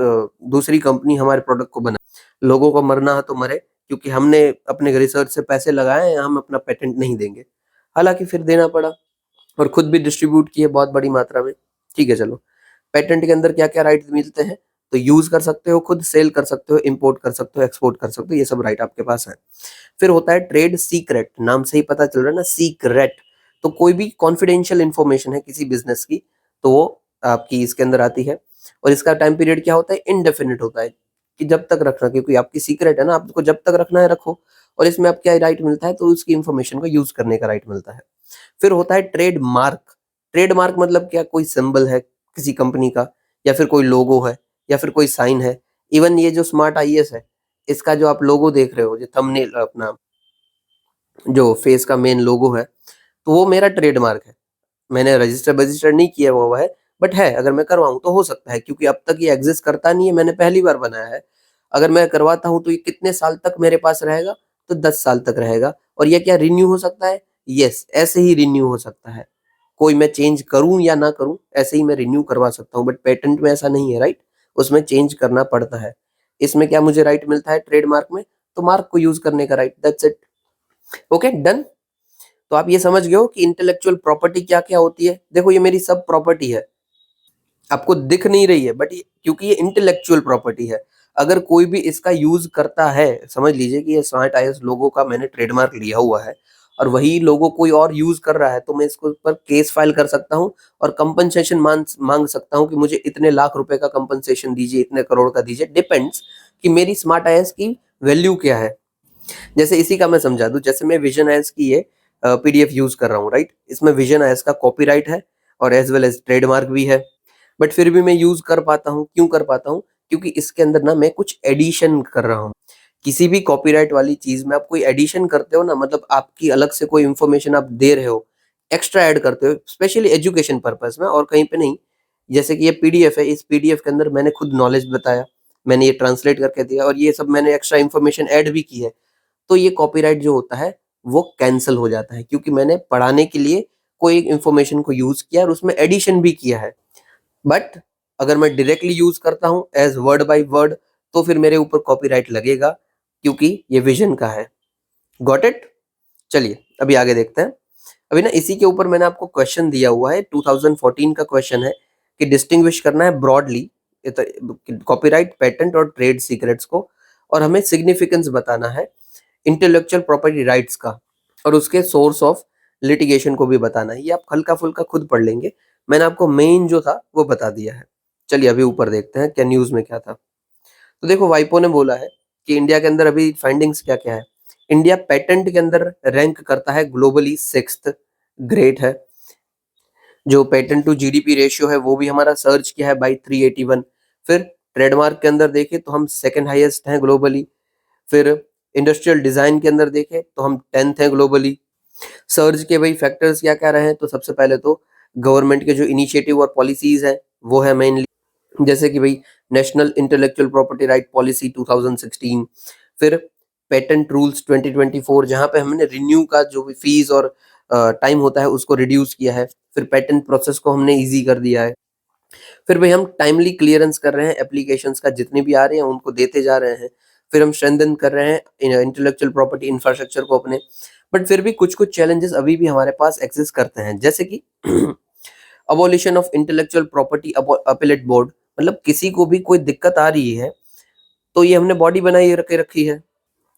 दूसरी कंपनी हमारे प्रोडक्ट को बनाए। लोगों को मरना है तो मरे, क्योंकि हमने अपने रिसर्च से पैसे लगाए हैं, हम अपना पेटेंट नहीं देंगे। हालाँकि फिर देना पड़ा और खुद भी डिस्ट्रीब्यूट किए बहुत बड़ी मात्रा में। ठीक है चलो। पेटेंट के अंदर क्या-क्या राइट्स मिलते हैं? तो यूज़ कर सकते हो खुद, सेल कर सकते हो, इम्पोर्ट कर सकते हो, एक्सपोर्ट कर सकते हो, ये सब राइट आपके पास है। फिर होता है ट्रेड सीक्रेट, नाम से ही पता चल रहा है ना, सीक्रेट। तो कोई भी कॉन्फिडेंशियल इन्फॉर्मेशन है किसी बिज़नेस की, तो वो आपकी इसके अंदर आती है और इसका टाइम पीरियड क्या होता है? इंडेफिनिट होता है, कि जब तक रखना, क्योंकि आपकी सीक्रेट है ना, आपको जब तक रखना है रखो और इसमें आप क्या राइट मिलता है? तो उसकी इन्फॉर्मेशन को यूज़ करने का राइट मिलता है। फिर होता है ट्रेडमार्क। ट्रेडमार्क मतलब क्या? कोई सिंबल है किसी कंपनी का, या फिर कोई लोगो है, या फिर कोई साइन है। इवन ये जो स्मार्ट आईएएस है, इसका जो आप लोगो देख रहे हो, जो थंबनेल अपना जो फेस का मेन लोगो है, तो वो मेरा ट्रेडमार्क है। मैंने रजिस्टर नहीं किया हुआ है, बट है, अगर मैं करवाऊँ तो हो सकता है, क्योंकि अब तक ये एग्ज़िस्ट करता नहीं है, मैंने पहली बार बनाया है। अगर मैं करवाता हूँ तो ये कितने साल तक मेरे पास रहेगा? तो 10 साल तक रहेगा और ये क्या रिन्यू हो सकता है? येस, ऐसे ही रिन्यू हो सकता है। कोई मैं चेंज करूँ या ना करूँ, ऐसे ही मैं रिन्यू करवा सकता हूँ, बट पेटेंट में ऐसा नहीं है, राइट? उसमें चेंज करना पड़ता है। इसमें क्या मुझे राइट मिलता है ट्रेडमार्क में? तो मार्क को यूज़ करने का right, that's it. Okay, done? तो आप ये समझ गए हो कि इंटेलेक्चुअल प्रॉपर्टी क्या-क्या होती है। देखो ये मेरी सब प्रॉपर्टी है, आपको दिख नहीं रही है, बट ये क्योंकि ये इंटेलेक्चुअल प्रॉपर्टी है। अगर कोई भी इसका यूज़ करता है, समझ लीजिए कि ये स्मार्ट आईएएस लोगो का मैंने ट्रेडमार्क लिया हुआ है और वही लोगो कोई और यूज़ कर रहा है, तो मैं इसके ऊपर केस फाइल कर सकता हूँ और कंपनसेशन माँग सकता हूँ कि मुझे इतने लाख रुपए का कंपनसेशन दीजिए, इतने करोड़ का दीजिए, डिपेंड्स कि मेरी स्मार्ट आईएएस की वैल्यू क्या है। जैसे इसी का मैं समझा दूँ, जैसे मैं विजन आईएएस की ये पीडीएफ यूज़ कर रहा हूँ, राइट? इसमें विजन आईएएस का कॉपीराइट है और एज़ वेल एज़ ट्रेडमार्क भी है। बट फिर भी मैं यूज़ कर पाता हूँ, क्यों कर पाता हूँ? क्योंकि इसके अंदर ना मैं कुछ एडिशन कर रहा हूँ। किसी भी कॉपीराइट वाली चीज़ में आप कोई एडिशन करते हो ना, मतलब आपकी अलग से कोई इन्फॉर्मेशन आप दे रहे हो, एक्स्ट्रा ऐड करते हो, स्पेशली एजुकेशन पर्पज़ में और कहीं पे नहीं। जैसे कि ये पीडीएफ है, इस पीडीएफ के अंदर मैंने खुद नॉलेज बताया, मैंने ये ट्रांसलेट करके दिया और ये सब मैंने एक्स्ट्रा इन्फॉर्मेशन ऐड भी की है। तो ये कॉपीराइट जो होता है, वो कैंसल हो जाता है, क्योंकि मैंने पढ़ाने के लिए कोई एक इन्फॉर्मेशन को यूज़ किया और उसमें एडिशन भी किया है। बट अगर मैं डायरेक्टली यूज़ करता हूँ एज़ वर्ड बाय वर्ड, तो फिर मेरे ऊपर कॉपीराइट लगेगा, क्योंकि ये विज़न का है। Got it? चलिए अभी आगे देखते हैं। अभी ना इसी के ऊपर मैंने आपको क्वेश्चन दिया हुआ है, 2014 का क्वेश्चन है कि डिस्टिंग्विश करना है ब्रॉडली कॉपीराइट, पेटेंट और ट्रेड सीक्रेट्स को, और हमें सिग्निफिकेंस बताना है इंटेलेक्चुअल प्रॉपर्टी राइट्स का और उसके सोर्स ऑफ लिटिगेशन को भी बताना है। ये आप हल्का-फुल्का खुद पढ़ लेंगे। मैंने आपको मेन जो था वो बता दिया है। चलिए अभी ऊपर देखते हैं क्या न्यूज़ में क्या था। तो देखो वाइपो ने बोला है कि इंडिया के अंदर अभी फाइंडिंग्स क्या-क्या है। इंडिया पेटेंट के अंदर रैंक करता है ग्लोबली 6th, ग्रेट है। जो पेटेंट टू जीडीपी रेशियो है वो भी हमारा सर्च किया है बाय 381। फिर ट्रेडमार्क के अंदर देखें तो हम सेकंड हाईएस्ट हैं ग्लोबली। फिर इंडस्ट्रियल डिजाइन के अंदर देखें तो हम 10th हैं ग्लोबली। सर्ज के भाई फैक्टर्स क्या क्या रहे हैं, तो सबसे पहले तो गवर्नमेंट के जो इनिशिएटिव और पॉलिसीज है वो है मेनली, जैसे कि भाई national intellectual property right policy 2016, फिर पेटेंट रूल्स 2024 जहां पे हमने रिन्यू का जो भी फीस और टाइम होता है उसको रिड्यूस किया है, फिर पेटेंट प्रोसेस को हमने इजी कर दिया है, फिर भाई हम टाइमली क्लियरेंस कर रहे हैं एप्लीकेशंस का, जितने भी आ रहे हैं उनको देते जा रहे हैं, फिर हम स्ट्रेंथन कर रहे हैं इंटेलेक्चुअल प्रॉपर्टी इंफ्रास्ट्रक्चर को अपने। बट फिर भी कुछ कुछ चैलेंजेस अभी भी हमारे पास एग्जिस्ट करते हैं, जैसे कि abolition of intellectual property appellate board, मतलब किसी को भी कोई दिक्कत आ रही है तो ये हमने बॉडी बनाई रखे रखी है,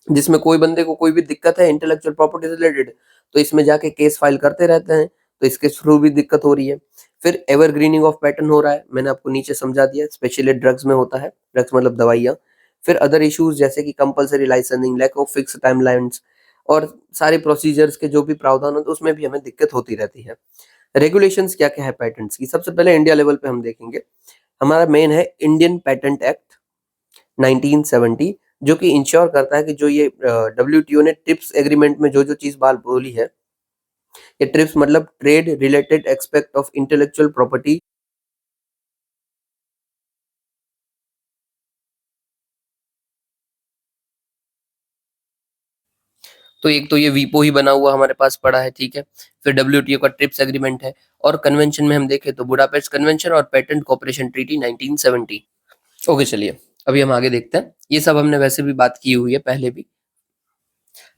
जिसमें कोई बंदे को कोई भी दिक्कत है इंटेलेक्चुअल प्रॉपर्टी से रिलेटेड तो इसमें जाके केस फाइल करते रहते हैं, तो इसके थ्रू भी दिक्कत हो रही है। फिर एवरग्रीनिंग ऑफ पैटर्न हो रहा है, मैंने आपको नीचे समझा दिया, स्पेशली ड्रग्स में होता है, ड्रग्स मतलब दवाइयाँ। फिर अदर इश्यूज जैसे कि compulsory licensing, lack of fix timelines और सारे प्रोसीजर्स के जो भी प्रावधान होते हैं उसमें भी हमें दिक्कत होती रहती है। रेगुलेशंस क्या क्या है पैटेंट्स की, सबसे पहले इंडिया लेवल पे हम देखेंगे, हमारा मेन है इंडियन पैटेंट एक्ट 1970, जो कि इंश्योर करता है कि जो ये डब्ल्यूटीओ ने ट्रिप्स एग्रीमेंट में जो जो चीज बात बोली है, ये ट्रिप्स मतलब trade related expect of intellectual property, तो एक तो ये वीपो ही बना हुआ हमारे पास पड़ा है, ठीक है। फिर डब्ल्यूटीओ का ट्रिप्स एग्रीमेंट है, और कन्वेंशन में हम देखें तो बुडापेस्ट कन्वेंशन और पेटेंट कोऑपरेशन ट्रीटी 1970। ओके चलिए अभी हम आगे देखते हैं, ये सब हमने वैसे भी बात की हुई है पहले भी।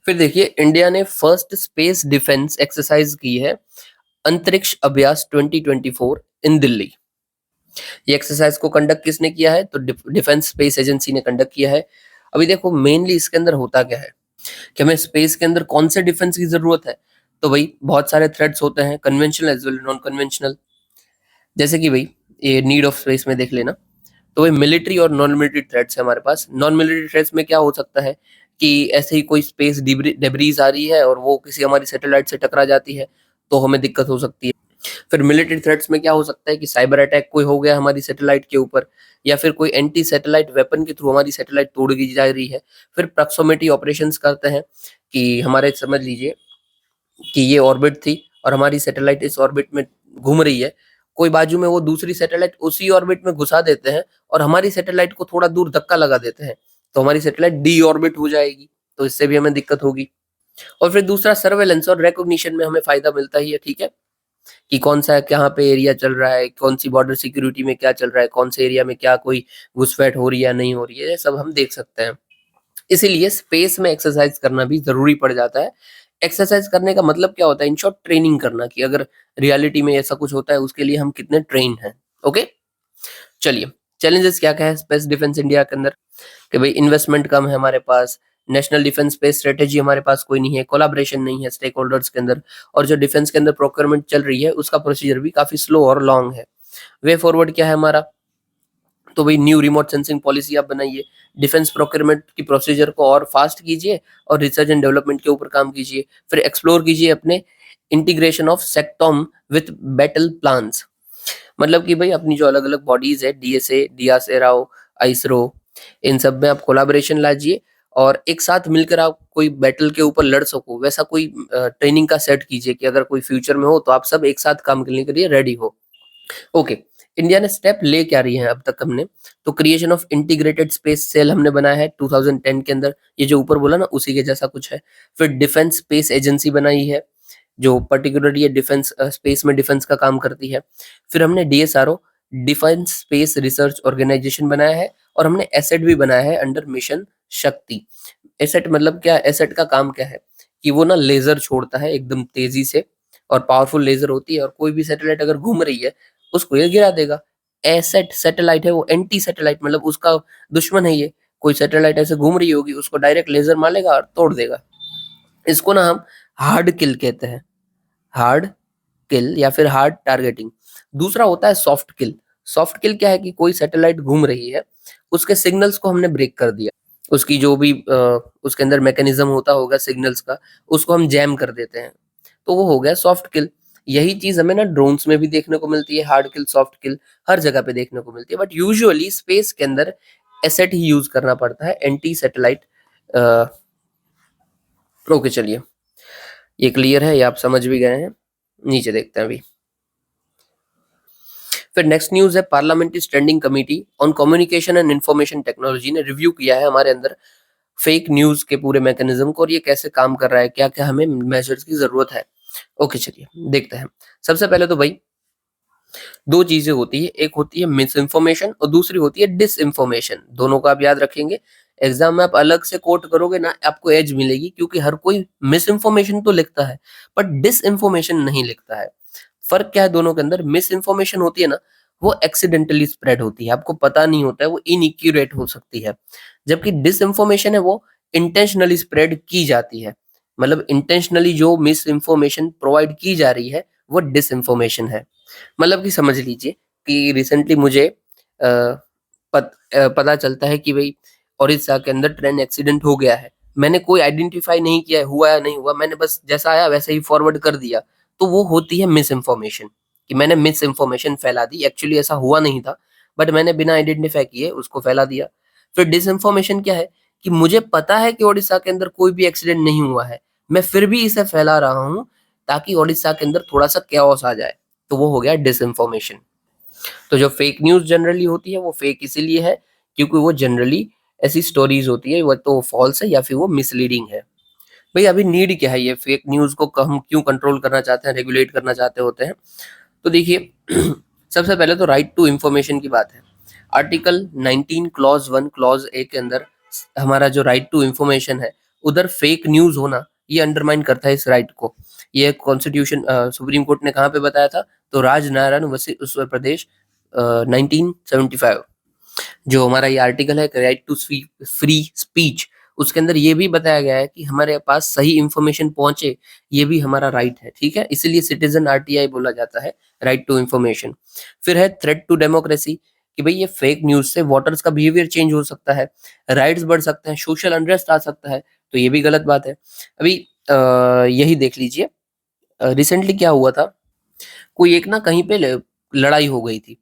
फिर देखिए इंडिया ने फर्स्ट स्पेस डिफेंस एक्सरसाइज की है अंतरिक्ष अभ्यास 2024 इन दिल्ली। ये एक्सरसाइज को कंडक्ट किसने किया है, तो डिफेंस स्पेस एजेंसी ने कंडक्ट किया है। अभी देखो मेनली इसके अंदर होता क्या है कि हमें स्पेस के अंदर कौन से डिफेंस की जरूरत है, तो भाई बहुत सारे थ्रेट्स होते हैं, conventional as well non conventional. जैसे कि भाई ये नीड ऑफ स्पेस में देख लेना, तो भाई मिलिट्री और नॉन मिलिट्री थ्रेट्स है हमारे पास। नॉन मिलिट्री थ्रेट्स में क्या हो सकता है कि ऐसे ही कोई स्पेस डेब्रीज आ रही है और वो किसी हमारी सैटेलाइट से टकरा जाती है तो हमें दिक्कत हो सकती है। फिर मिलिट्री थ्रेट्स में क्या हो सकता है कि साइबर अटैक कोई हो गया हमारी सैटेलाइट के ऊपर, या फिर कोई एंटी सैटेलाइट वेपन के थ्रू हमारी सैटेलाइट तोड़ दी जा रही है। फिर प्रॉक्सिमिटी ऑपरेशंस करते हैं कि हमारे समझ लीजिए कि ये ऑर्बिट थी और हमारी सैटेलाइट इस ऑर्बिट में घूम रही है, कोई बाजू में वो दूसरी सैटेलाइट उसी ऑर्बिट में घुसा देते हैं और हमारी सैटेलाइट को थोड़ा दूर धक्का लगा देते हैं, तो हमारी सैटेलाइट डी ऑर्बिट हो जाएगी, तो इससे भी हमें दिक्कत होगी। और फिर दूसरा सर्वेलेंस और रिकॉग्निशन में हमें फायदा मिलता ही है, ठीक है, कि कौन सा कहाँ पे एरिया चल रहा है, कौन सी बॉर्डर सिक्योरिटी में क्या चल रहा है, कौन से एरिया में क्या कोई घुसपैठ हो रही है या नहीं हो रही है, ये सब हम देख सकते हैं। इसीलिए स्पेस में एक्सरसाइज करना भी जरूरी पड़ जाता है। एक्सरसाइज करने का मतलब क्या होता है, इन शॉर्ट ट्रेनिंग करना, कि अगर रियलिटी में ऐसा कुछ होता है उसके लिए हम कितने ट्रेन हैं। ओके चलिए, चैलेंजेस क्या क्या है स्पेस डिफेंस इंडिया के अंदर, कि भाई इन्वेस्टमेंट कम है हमारे पास, नेशनल डिफेंस स्पेस स्ट्रेटेजी हमारे पास कोई नहीं है, कोलैबोरेशन नहीं है स्टेक होल्डर्स के अंदर, और जो डिफेंस के अंदर प्रोक्योरमेंट चल रही है उसका प्रोसीजर भी काफी स्लो और लॉन्ग है। वे फॉरवर्ड क्या है हमारा, तो भाई न्यू रिमोट सेंसिंग पॉलिसी आप बनाइए, डिफेंस प्रोक्योरमेंट की प्रोसीजर को और फास्ट कीजिए, और रिसर्च एंड डेवलपमेंट के ऊपर काम कीजिए। फिर एक्सप्लोर कीजिए अपने इंटीग्रेशन ऑफ सेक्टॉम विथ बैटल प्लान्स, मतलब कि भाई अपनी जो अलग अलग बॉडीज है, डीएसए, डीआरएसओ, आइसरो, इन सब में आप कोलैबोरेशन लाजिए और एक साथ मिलकर आप कोई बैटल के ऊपर लड़ सको, वैसा कोई ट्रेनिंग का सेट कीजिए कि अगर कोई फ्यूचर में हो तो आप सब एक साथ काम करने के लिए रेडी हो। ओके, इंडिया ने स्टेप ले क्या रही है अब तक हमने, तो creation of integrated space cell हमने बनाया है 2010 के अंदर, ये जो ऊपर बोला ना उसी के जैसा कुछ है। फिर डिफेंस स्पेस एजेंसी बनाई है जो पर्टिकुलरली ये डिफेंस स्पेस में डिफेंस का काम करती है। फिर हमने डीएसआरओ, डिफेंस स्पेस रिसर्च ऑर्गेनाइजेशन बनाया है, और हमने एसेट भी बनाया है अंडर मिशन शक्ति। एसेट मतलब क्या, एसेट का काम क्या है कि वो ना लेजर छोड़ता है एकदम तेजी से, और पावरफुल लेजर होती है, और कोई भी सैटेलाइट अगर घूम रही है उसको ये गिरा देगा। एसेट सैटेलाइट है वो एंटी सैटेलाइट, मतलब उसका दुश्मन है ये, कोई सैटेलाइट ऐसे घूम रही होगी उसको डायरेक्ट लेजर मारेगा और तोड़ देगा। इसको ना हम हार्ड किल कहते हैं, हार्ड किल या फिर हार्ड टारगेटिंग। दूसरा होता है सॉफ्ट किल। सॉफ्ट किल क्या है कि कोई सैटेलाइट घूम रही है, उसके सिग्नल्स को हमने ब्रेक कर दिया, उसकी जो भी उसके अंदर मैकेनिज्म होता होगा सिग्नल्स का, उसको हम जैम कर देते हैं, तो वो हो गया सॉफ्ट किल। यही चीज हमें ना ड्रोन्स में भी देखने को मिलती है, हार्ड किल, सॉफ्ट किल, हर जगह पे देखने को मिलती है। बट यूजुअली स्पेस के अंदर एसेट ही यूज करना पड़ता है, एंटी सैटेलाइट। ओके चलिए, ये क्लियर है, ये आप समझ भी गए हैं। नीचे देखते हैं अभी। फिर नेक्स्ट न्यूज है, parliamentary standing committee on communication and information technology ने रिव्यू किया है हमारे अंदर फेक न्यूज के पूरे मैकेनिज्म को, और ये कैसे काम कर रहा है, क्या क्या हमें मेजर्स की जरूरत है। ओके चलिए देखते हैं। सबसे पहले तो भाई दो चीजें होती है, एक होती है मिस इन्फॉर्मेशन और दूसरी होती है डिस इन्फॉर्मेशन। दोनों को आप याद रखेंगे, एग्जाम में आप अलग से कोट करोगे ना, आपको एज मिलेगी, क्योंकि हर कोई मिस इन्फॉर्मेशन तो लिखता है बट डिस इन्फॉर्मेशन नहीं लिखता है। फर्क क्या है दोनों के अंदर? मिस इन्फॉर्मेशन होती है ना, वो एक्सीडेंटली स्प्रेड होती है, आपको पता नहीं होता है, वो इनएक्यूरेट हो सकती है। जबकि डिस इन्फॉर्मेशन है वो इंटेंशनली स्प्रेड की जाती है, मतलब इंटेंशनली जो मिस इन्फॉर्मेशन प्रोवाइड की जा रही है वो डिस इन्फॉर्मेशन है। मतलब कि समझ लीजिए कि रिसेंटली मुझे पता चलता है कि भाई ओडिशा के अंदर ट्रेन एक्सीडेंट हो गया है। मैंने कोई आइडेंटिफाई नहीं किया है, हुआ या नहीं हुआ, मैंने बस जैसा आया वैसे ही फॉरवर्ड कर दिया। तो वो होती है मिस इन्फॉर्मेशन, कि मैंने मिस इन्फॉर्मेशन फैला दी, एक्चुअली ऐसा हुआ नहीं था बट मैंने बिना आइडेंटिफाई किए उसको फैला दिया। फिर डिसइन्फॉर्मेशन क्या है, कि मुझे पता है कि ओडिशा के अंदर कोई भी एक्सीडेंट नहीं हुआ है, मैं फिर भी इसे फैला रहा हूँ ताकि ओडिशा के अंदर थोड़ा सा कैओस आ जाए, तो वो हो गया डिसइन्फॉर्मेशन। तो जो फेक न्यूज जनरली होती है वो फेक इसीलिए है क्योंकि वो जनरली ऐसी स्टोरीज होती है, वो तो फॉल्स है या फिर वो मिसलीडिंग है। भाई अभी नीड क्या है, ये फेक न्यूज को हम क्यों कंट्रोल करना चाहते हैं, रेगुलेट करना चाहते होते हैं? तो देखिए सबसे पहले तो राइट टू इंफॉर्मेशन की बात है। आर्टिकल 19 क्लॉज 1 क्लॉज ए के अंदर हमारा जो राइट टू इंफॉर्मेशन है, उधर फेक न्यूज होना ये अंडरमाइन करता है इस राइट को। ये कॉन्स्टिट्यूशन सुप्रीम कोर्ट ने कहाँ पे बताया था? तो राजनारायण उत्तर प्रदेश 1975। जो हमारा ये आर्टिकल है राइट टू फ्री स्पीच, उसके अंदर ये भी बताया गया है कि हमारे पास सही इंफॉर्मेशन पहुंचे, ये भी हमारा राइट है, ठीक है? इसीलिए सिटीजन आरटीआई बोला जाता है, राइट टू इंफॉर्मेशन। फिर है थ्रेट टू डेमोक्रेसी, कि भाई ये फेक न्यूज से वोटर्स का बिहेवियर चेंज हो सकता है, राइट्स बढ़ सकते हैं, सोशल अनरेस्ट आ सकता है, तो ये भी गलत बात है। अभी यही देख लीजिए, रिसेंटली क्या हुआ था, कोई एक ना कहीं पे लड़ाई हो गई थी।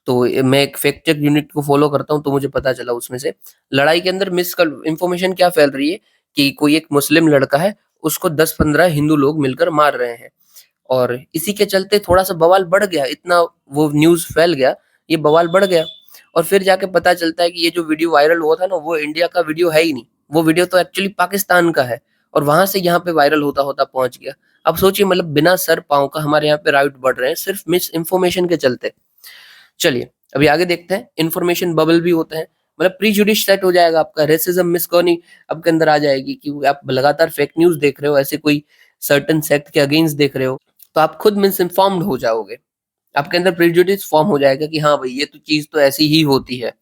तो मैं एक फैक्ट चेक यूनिट को फॉलो करता हूँ, तो मुझे पता चला उसमें से लड़ाई के अंदर मिस इन्फॉर्मेशन क्या फैल रही है, कि कोई एक मुस्लिम लड़का है, उसको 10-15 हिंदू लोग मिलकर मार रहे हैं, और इसी के चलते थोड़ा सा बवाल बढ़ गया, इतना वो न्यूज फैल गया, ये बवाल बढ़ गया। और फिर जाके पता चलता है कि ये जो वीडियो वायरल हुआ था ना, वो इंडिया का वीडियो है ही नहीं, वो वीडियो तो एक्चुअली पाकिस्तान का है, और वहां से यहाँ पे वायरल होता होता पहुंच गया। अब सोचिए, मतलब बिना सर पांव का हमारे यहाँ पे राइट बढ़ रहे हैं सिर्फ मिस इन्फॉर्मेशन के चलते। चलिए अभी आगे देखते हैं। इन्फॉर्मेशन बबल भी होते हैं, मतलब प्रीजुडिस सेट हो जाएगा आपका, रेसिज्म मिसगॉनी आपके अंदर आ जाएगी कि आप लगातार फेक न्यूज देख रहे हो, ऐसे कोई सर्टन सेक्ट के अगेंस्ट देख रहे हो, तो आप खुद मिस इन्फॉर्म्ड हो जाओगे, आपके अंदर प्रेजुडिस फॉर्म हो जाएगा कि हाँ भाई ये तो चीज तो ऐसी ही होती है।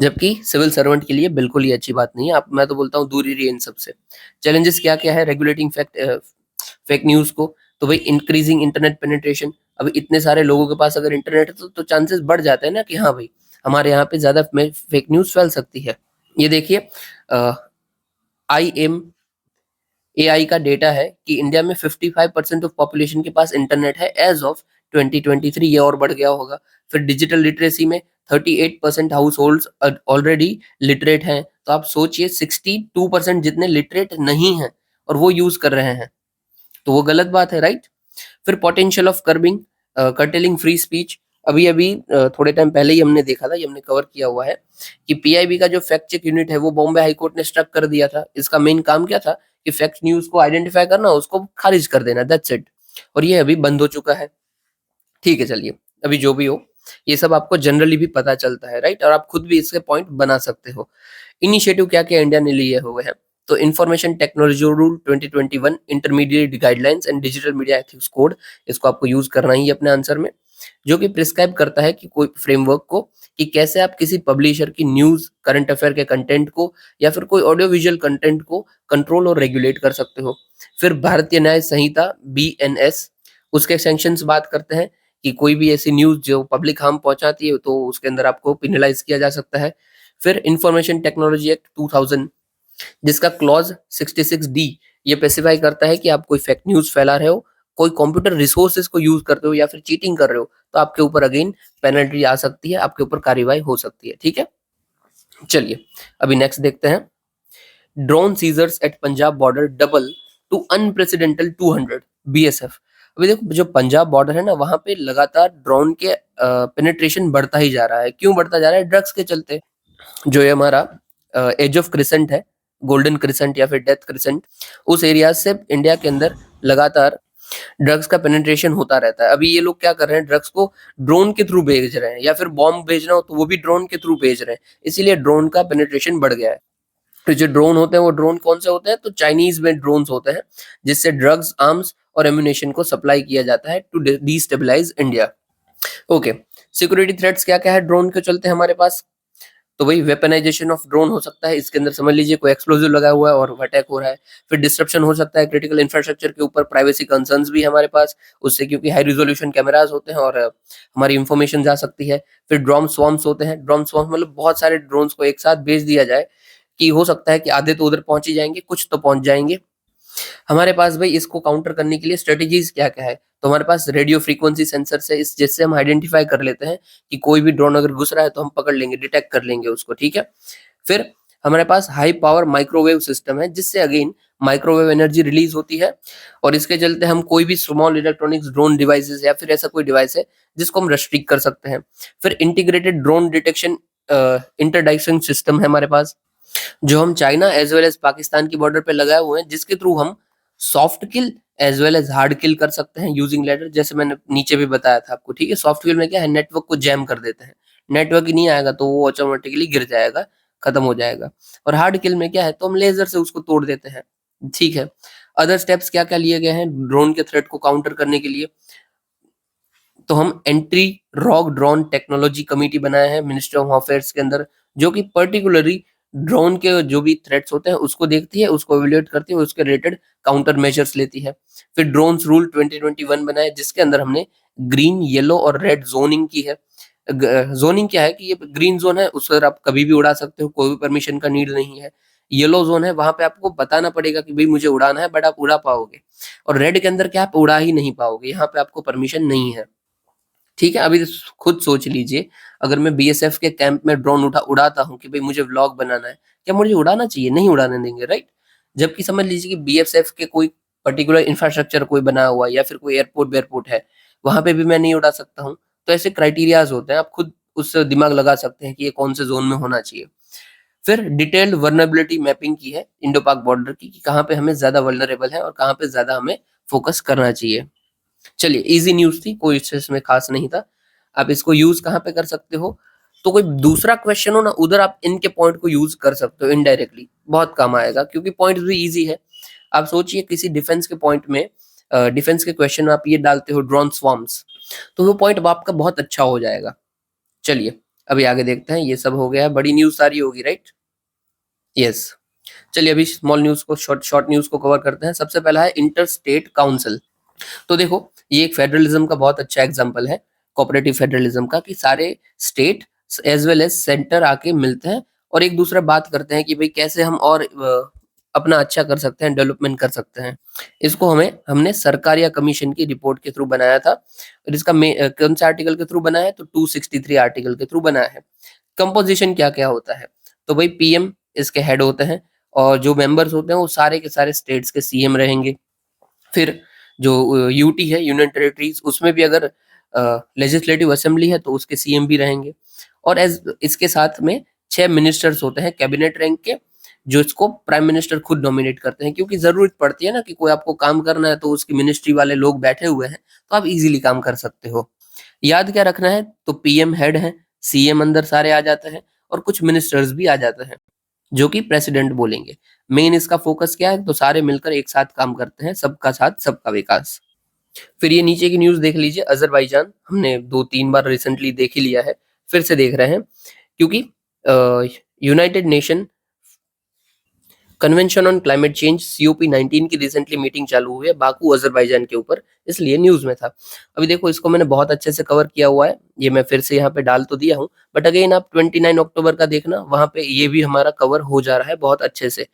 जबकि सिविल सर्वेंट के लिए बिल्कुल ही अच्छी बात नहीं है, आप मैं तो बोलता हूँ दूर ही रहिए इन सबसे। चैलेंजेस क्या क्या है रेगुलेटिंग फेक न्यूज को? तो भाई इंक्रीजिंग इंटरनेट पेनिट्रेशन, अभी इतने सारे लोगों के पास अगर इंटरनेट है तो चांसेस बढ़ जाते हैं ना कि हाँ भाई हमारे यहाँ पे ज्यादा फेक न्यूज फैल सकती है। ये देखिए आई एम एआई का डेटा है कि इंडिया में 55% ऑफ पॉपुलेशन के पास इंटरनेट है एज ऑफ 2023, ये और बढ़ गया होगा। फिर डिजिटल लिटरेसी में 38% हाउस होल्ड ऑलरेडी लिटरेट हैं, तो आप सोचिए 62% जितने लिटरेट नहीं हैं और वो यूज कर रहे हैं, तो वो गलत बात है, राइट? फिर potential of curbing curtailing free speech, अभी अभी थोड़े टाइम पहले ही हमने देखा था, ये हमने कवर किया हुआ है कि पीआईबी का जो फैक्ट चेक यूनिट है वो बॉम्बे हाई कोर्ट ने स्ट्रक कर दिया था। इसका मेन काम क्या था कि फैक्ट न्यूज को आइडेंटिफाई करना, उसको खारिज कर देना, दैट्स इट। और ये अभी बंद हो चुका है, ठीक है? चलिए अभी जो भी हो, ये सब आपको जनरली भी पता चलता है, राइट? और आप खुद भी इसके पॉइंट बना सकते हो। इनिशिएटिव क्या क्या इंडिया ने लिए हुए हैं? तो information technology rule 2021, intermediate guidelines and digital media ethics code, इसको आपको यूज करना ही है अपने आंसर में, जो कि प्रिस्क्राइब करता है कि कोई फ्रेमवर्क को, कि कैसे आप किसी पब्लिशर की न्यूज, करंट अफेयर के कंटेंट को या फिर कोई ऑडियो विजुअल कंटेंट को कंट्रोल और रेगुलेट कर सकते हो। फिर भारतीय न्याय संहिता बीएनएस, उसके सेंक्शंस बात करते हैं कि कोई भी ऐसी न्यूज जो पब्लिक हार्म पहुंचाती है तो उसके अंदर आपको पिनलाइज किया जा सकता है। फिर इंफॉर्मेशन टेक्नोलॉजी एक्ट 2000, जिसका क्लॉज 66 डी ये स्पेसिफाई करता है कि आप कोई फेक न्यूज फैला रहे हो, कोई कंप्यूटर रिसोर्सेज को यूज करते हो या फिर चीटिंग कर रहे हो तो आपके ऊपर अगेन पेनल्टी आ सकती है, आपके ऊपर कार्रवाई हो सकती है। ठीक है, चलिए अभी नेक्स्ट देखते हैं। Drone seizures at Punjab border double to unprecedented 200 BSF. अभी देखो जो पंजाब बॉर्डर है ना, वहां पे लगातार ड्रोन के पेनिट्रेशन बढ़ता ही जा रहा है। क्यों बढ़ता जा रहा है? ड्रग्स के चलते। जो ये हमारा एज ऑफ क्रिसेंट है, गोल्डन क्रिसेंट या फिर डेथ क्रिसेंट, उस एरिया से इंडिया के अंदर लगातार ड्रग्स का पेनिट्रेशन होता रहता है। अभी ये लोग क्या कर रहे हैं, ड्रग्स को ड्रोन के थ्रू भेज रहे हैं, या फिर बॉम्ब भेजना हो तो वो भी ड्रोन के थ्रू भेज रहे हैं, इसीलिए ड्रोन का पेनिट्रेशन बढ़ गया है। तो जो ड्रोन होते हैं वो ड्रोन कौन से होते हैं? तो चाइनीज में ड्रोन्स होते हैं, जिससे ड्रग्स, आर्म्स और एम्यूनेशन को सप्लाई किया जाता है to destabilize India. Okay, security threats क्या क्या है ड्रोन के चलते हमारे पास? तो वही वेपनाइजेशन ऑफ ड्रोन हो सकता है, इसके अंदर समझ लीजिए कोई एक्सप्लोजिव लगा हुआ है और अटैक हो रहा है। फिर डिस्ट्रप्शन हो सकता है क्रिटिकल इंफ्रास्ट्रक्चर के ऊपर, प्राइवेसी कंसर्न्स भी है हमारे पास उससे, क्योंकि हाई रिजोल्यूशन कैमरास होते हैं और हमारी इंफॉर्मेशन जा सकती है। फिर ड्रोन स्वॉर्म्स होते हैं। ड्रोन स्वॉर्म्स मतलब बहुत सारे ड्रोन्स को एक साथ भेज दिया जाए कि हो सकता है कि आधे तो उधर पहुंच ही जाएंगे, कुछ तो पहुंच जाएंगे। हमारे पास भाई इसको काउंटर करने के लिए स्ट्रेटेजीज क्या क्या है? तो हमारे पास रेडियो फ्रीक्वेंसी सेंसर है, इस जिससे हम आइडेंटिफाई कर लेते हैं कि कोई भी ड्रोन अगर घुस रहा है तो हम पकड़ लेंगे, डिटेक्ट कर लेंगे उसको। ठीक है, फिर हमारे पास हाई पावर माइक्रोवेव सिस्टम है, जिससे अगेन माइक्रोवेव एनर्जी रिलीज होती है, और इसके चलते हम कोई भी स्मॉल इलेक्ट्रॉनिक्स ड्रोन डिवाइसेस या फिर ऐसा कोई डिवाइस है जिसको हम रेस्ट्रिक्ट कर सकते हैं। फिर integrated drone detection interdiction system है हमारे पास, जो हम China as well as Pakistan की बॉर्डर पे लगाए हुए हैं, जिसके थ्रू हम soft kill as well as hard kill कर सकते हैं यूजिंग लैडर, जैसे मैंने नीचे भी बताया था आपको। ठीक है, सॉफ्ट किल में क्या है, नेटवर्क को जैम कर देते हैं, नेटवर्क ही नहीं आएगा तो वो ऑटोमेटिकली गिर जाएगा, खत्म हो जाएगा। और हार्ड किल में क्या है, तो हम लेजर से उसको तोड़ देते हैं। ठीक है, अदर स्टेप्स क्या क्या लिए गए हैं ड्रोन के थ्रेट को काउंटर करने के लिए? तो हम entry rock drone technology committee बनाया है मिनिस्ट्री ऑफ अफेयर्स के अंदर, जो कि पर्टिकुलरली ड्रोन के जो भी थ्रेट्स होते हैं उसको देखती है, उसको एवेल्युएट करती है, उसके रिलेटेड काउंटर मेजर्स लेती है। फिर ड्रोन्स रूल 2021 बनाया, जिसके अंदर हमने ग्रीन, येलो और रेड जोनिंग की है। जोनिंग क्या है कि ये ग्रीन जोन है, उस पर आप कभी भी उड़ा सकते हो, कोई भी परमिशन का नीड नहीं है। येलो जोन है, वहां पे आपको बताना पड़ेगा कि भाई मुझे उड़ाना है, बट आप उड़ा पाओगे। और रेड के अंदर क्या, आप उड़ा ही नहीं पाओगे, यहाँ पे आपको परमिशन नहीं है। ठीक है, अभी खुद सोच लीजिए, अगर मैं बीएसएफ के कैंप में ड्रोन उड़ाता हूँ कि भाई मुझे व्लॉग बनाना है, क्या मुझे उड़ाना चाहिए? नहीं उड़ाने देंगे, राइट? जबकि समझ लीजिए कि बीएसएफ के कोई पर्टिकुलर इंफ्रास्ट्रक्चर कोई बना हुआ है या फिर कोई एयरपोर्ट वेयरपोर्ट है, वहां पे भी मैं नहीं उड़ा सकता हूँ। तो ऐसे क्राइटेरियाज होते हैं, आप खुद उससे दिमाग लगा सकते हैं कि ये कौन से जोन में होना चाहिए। फिर डिटेल्ड वर्नेबिलिटी मैपिंग की है इंडो पाक बॉर्डर की, कि कहाँ पे हमें ज्यादा वल्नरेबल है और कहाँ पे ज्यादा हमें फोकस करना चाहिए। चलिए, इजी न्यूज थी, कोई इसमें खास नहीं था। आप इसको यूज कहाँ पे कर सकते हो? तो कोई दूसरा क्वेश्चन हो ना, उधर आप इनके पॉइंट को यूज कर सकते हो इनडायरेक्टली, बहुत काम आएगा, क्योंकि पॉइंट भी इजी है। आप सोचिए किसी डिफेंस के पॉइंट में, डिफेंस के क्वेश्चन में आप ये डालते हो ड्रोन स्वॉर्म्स, तो वो पॉइंट आपका बहुत अच्छा हो जाएगा। चलिए अभी आगे देखते हैं। ये सब हो गया, बड़ी न्यूज सारी होगी, राइट? यस। चलिए अभी स्मॉल न्यूज को, शॉर्ट शॉर्ट न्यूज को कवर करते हैं। सबसे पहला है इंटर स्टेट काउंसिल। तो देखो, ये एक फेडरलिज्म का बहुत अच्छा एग्जांपल है, कोऑपरेटिव फेडरलिज्म का, कि सारे state as well as centre आके मिलते हैं और एक दूसरा बात करते हैं कि भाई कैसे हम और अपना अच्छा कर सकते हैं, डेवलपमेंट कर सकते हैं। इसको हमने सरकार या कमीशन की रिपोर्ट के थ्रू बनाया था, और इसका कौन से आर्टिकल के थ्रू बनाया है? तो 263 आर्टिकल के थ्रू बनाया है। कंपोजिशन क्या क्या होता है? तो भाई पीएम इसके हेड होते हैं, और जो मेंबर्स होते हैं वो सारे के सारे स्टेट्स के सीएम रहेंगे। फिर जो यूटी है, यूनियन टेरिटरीज, उसमें भी अगर लेजिस्लेटिव असेंबली है तो उसके सीएम भी रहेंगे। और एज इसके साथ में 6 मिनिस्टर्स होते हैं कैबिनेट रैंक के, जो इसको प्राइम मिनिस्टर खुद नॉमिनेट करते हैं, क्योंकि जरूरत पड़ती है ना कि कोई आपको काम करना है तो उसकी मिनिस्ट्री वाले लोग बैठे हुए हैं, तो आप इजीली काम कर सकते हो। याद क्या रखना है? तो पीएम हेड है, सीएम अंदर सारे आ जाते हैं, और कुछ मिनिस्टर्स भी आ जाते हैं जो कि प्रेसिडेंट बोलेंगे। मेन इसका फोकस क्या है? तो सारे मिलकर एक साथ काम करते हैं, सबका साथ सबका विकास। फिर ये नीचे की न्यूज देख लीजिए, अजरबैजान हमने 2-3 बार रिसेंटली देख ही लिया है, फिर से देख रहे हैं, क्योंकि United nation convention on climate change COP19 की रिसेंटली मीटिंग चालू हुई है बाकू अजरबैजान के ऊपर, इसलिए न्यूज में था। अभी देखो, इसको मैंने बहुत अच्छे से कवर किया हुआ है, ये मैं फिर से यहाँ पे डाल तो दिया हूँ, बट अगेन आप 29 अक्टूबर का देखना, वहां पे ये भी हमारा कवर हो जा रहा है बहुत अच्छे से।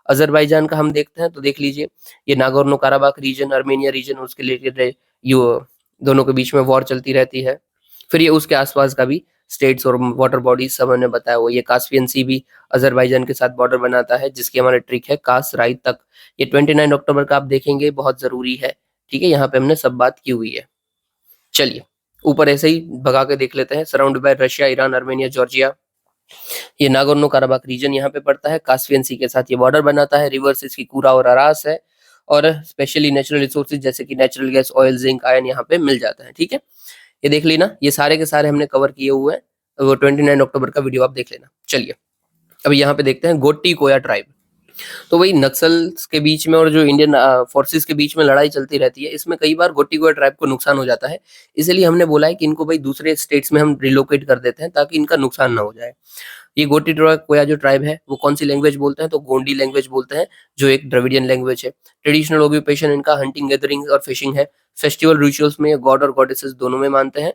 अजरबैजान का हम देखते हैं तो देख लीजिए, ये Nagorno Karabakh region, Armenia region, उसके रिलेटेड ये दोनों के बीच में वॉर चलती रहती है। फिर ये उसके आसपास का भी स्टेट्स और वाटर बॉडीज सब हमने बताया हुआ। ये कास्पियन सी भी अजरबैजान के साथ बॉर्डर बनाता है, जिसकी हमारा ट्रिक है कास राइट तक। ये 29 अक्टूबर का आप देखेंगे, बहुत जरूरी है, ठीक है, यहाँ पे हमने सब बात की हुई है। चलिए ऊपर ऐसे ही भगा के देख लेते हैं। Surrounded by Russia, Iran, Armenia, Georgia. ये नागोर्नो काराबाख रीजन यहाँ पे पड़ता है, कास्पियन सी के साथ ये बॉर्डर बनाता है, रिवर्स इसकी कूरा और अरास है, और स्पेशली नेचुरल रिसोर्सेज जैसे कि natural gas, oil, zinc, ion यहाँ पे मिल जाता है, ठीक है। ये देख लेना, ये सारे के सारे हमने कवर किए हुए हैं, वो 29 अक्टूबर का वीडियो आप देख लेना। चलिए अब यहाँ पे देखते हैं गोट्टी कोया ट्राइब। तो वही नक्सल्स के बीच में और जो इंडियन फोर्सेस के बीच में लड़ाई चलती रहती है, इसमें कई बार गोट्टी कोया ट्राइब को नुकसान हो जाता है। इसलिए हमने बोला है कि इनको भाई दूसरे स्टेट्स में हम रिलोकेट कर देते हैं ताकि इनका नुकसान ना हो जाए। ये गोटी कोया जो ट्राइब है वो कौन सी लैंग्वेज बोलते हैं, तो गोंडी लैंग्वेज बोलते हैं, जो एक द्रविडियन लैंग्वेज है। ट्रेडिशनल ऑक्यूपेशन इनका हंटिंग, गैदरिंग और फिशिंग है। फेस्टिवल रिचुअल्स में गॉड और गॉडेसेस दोनों में मानते हैं,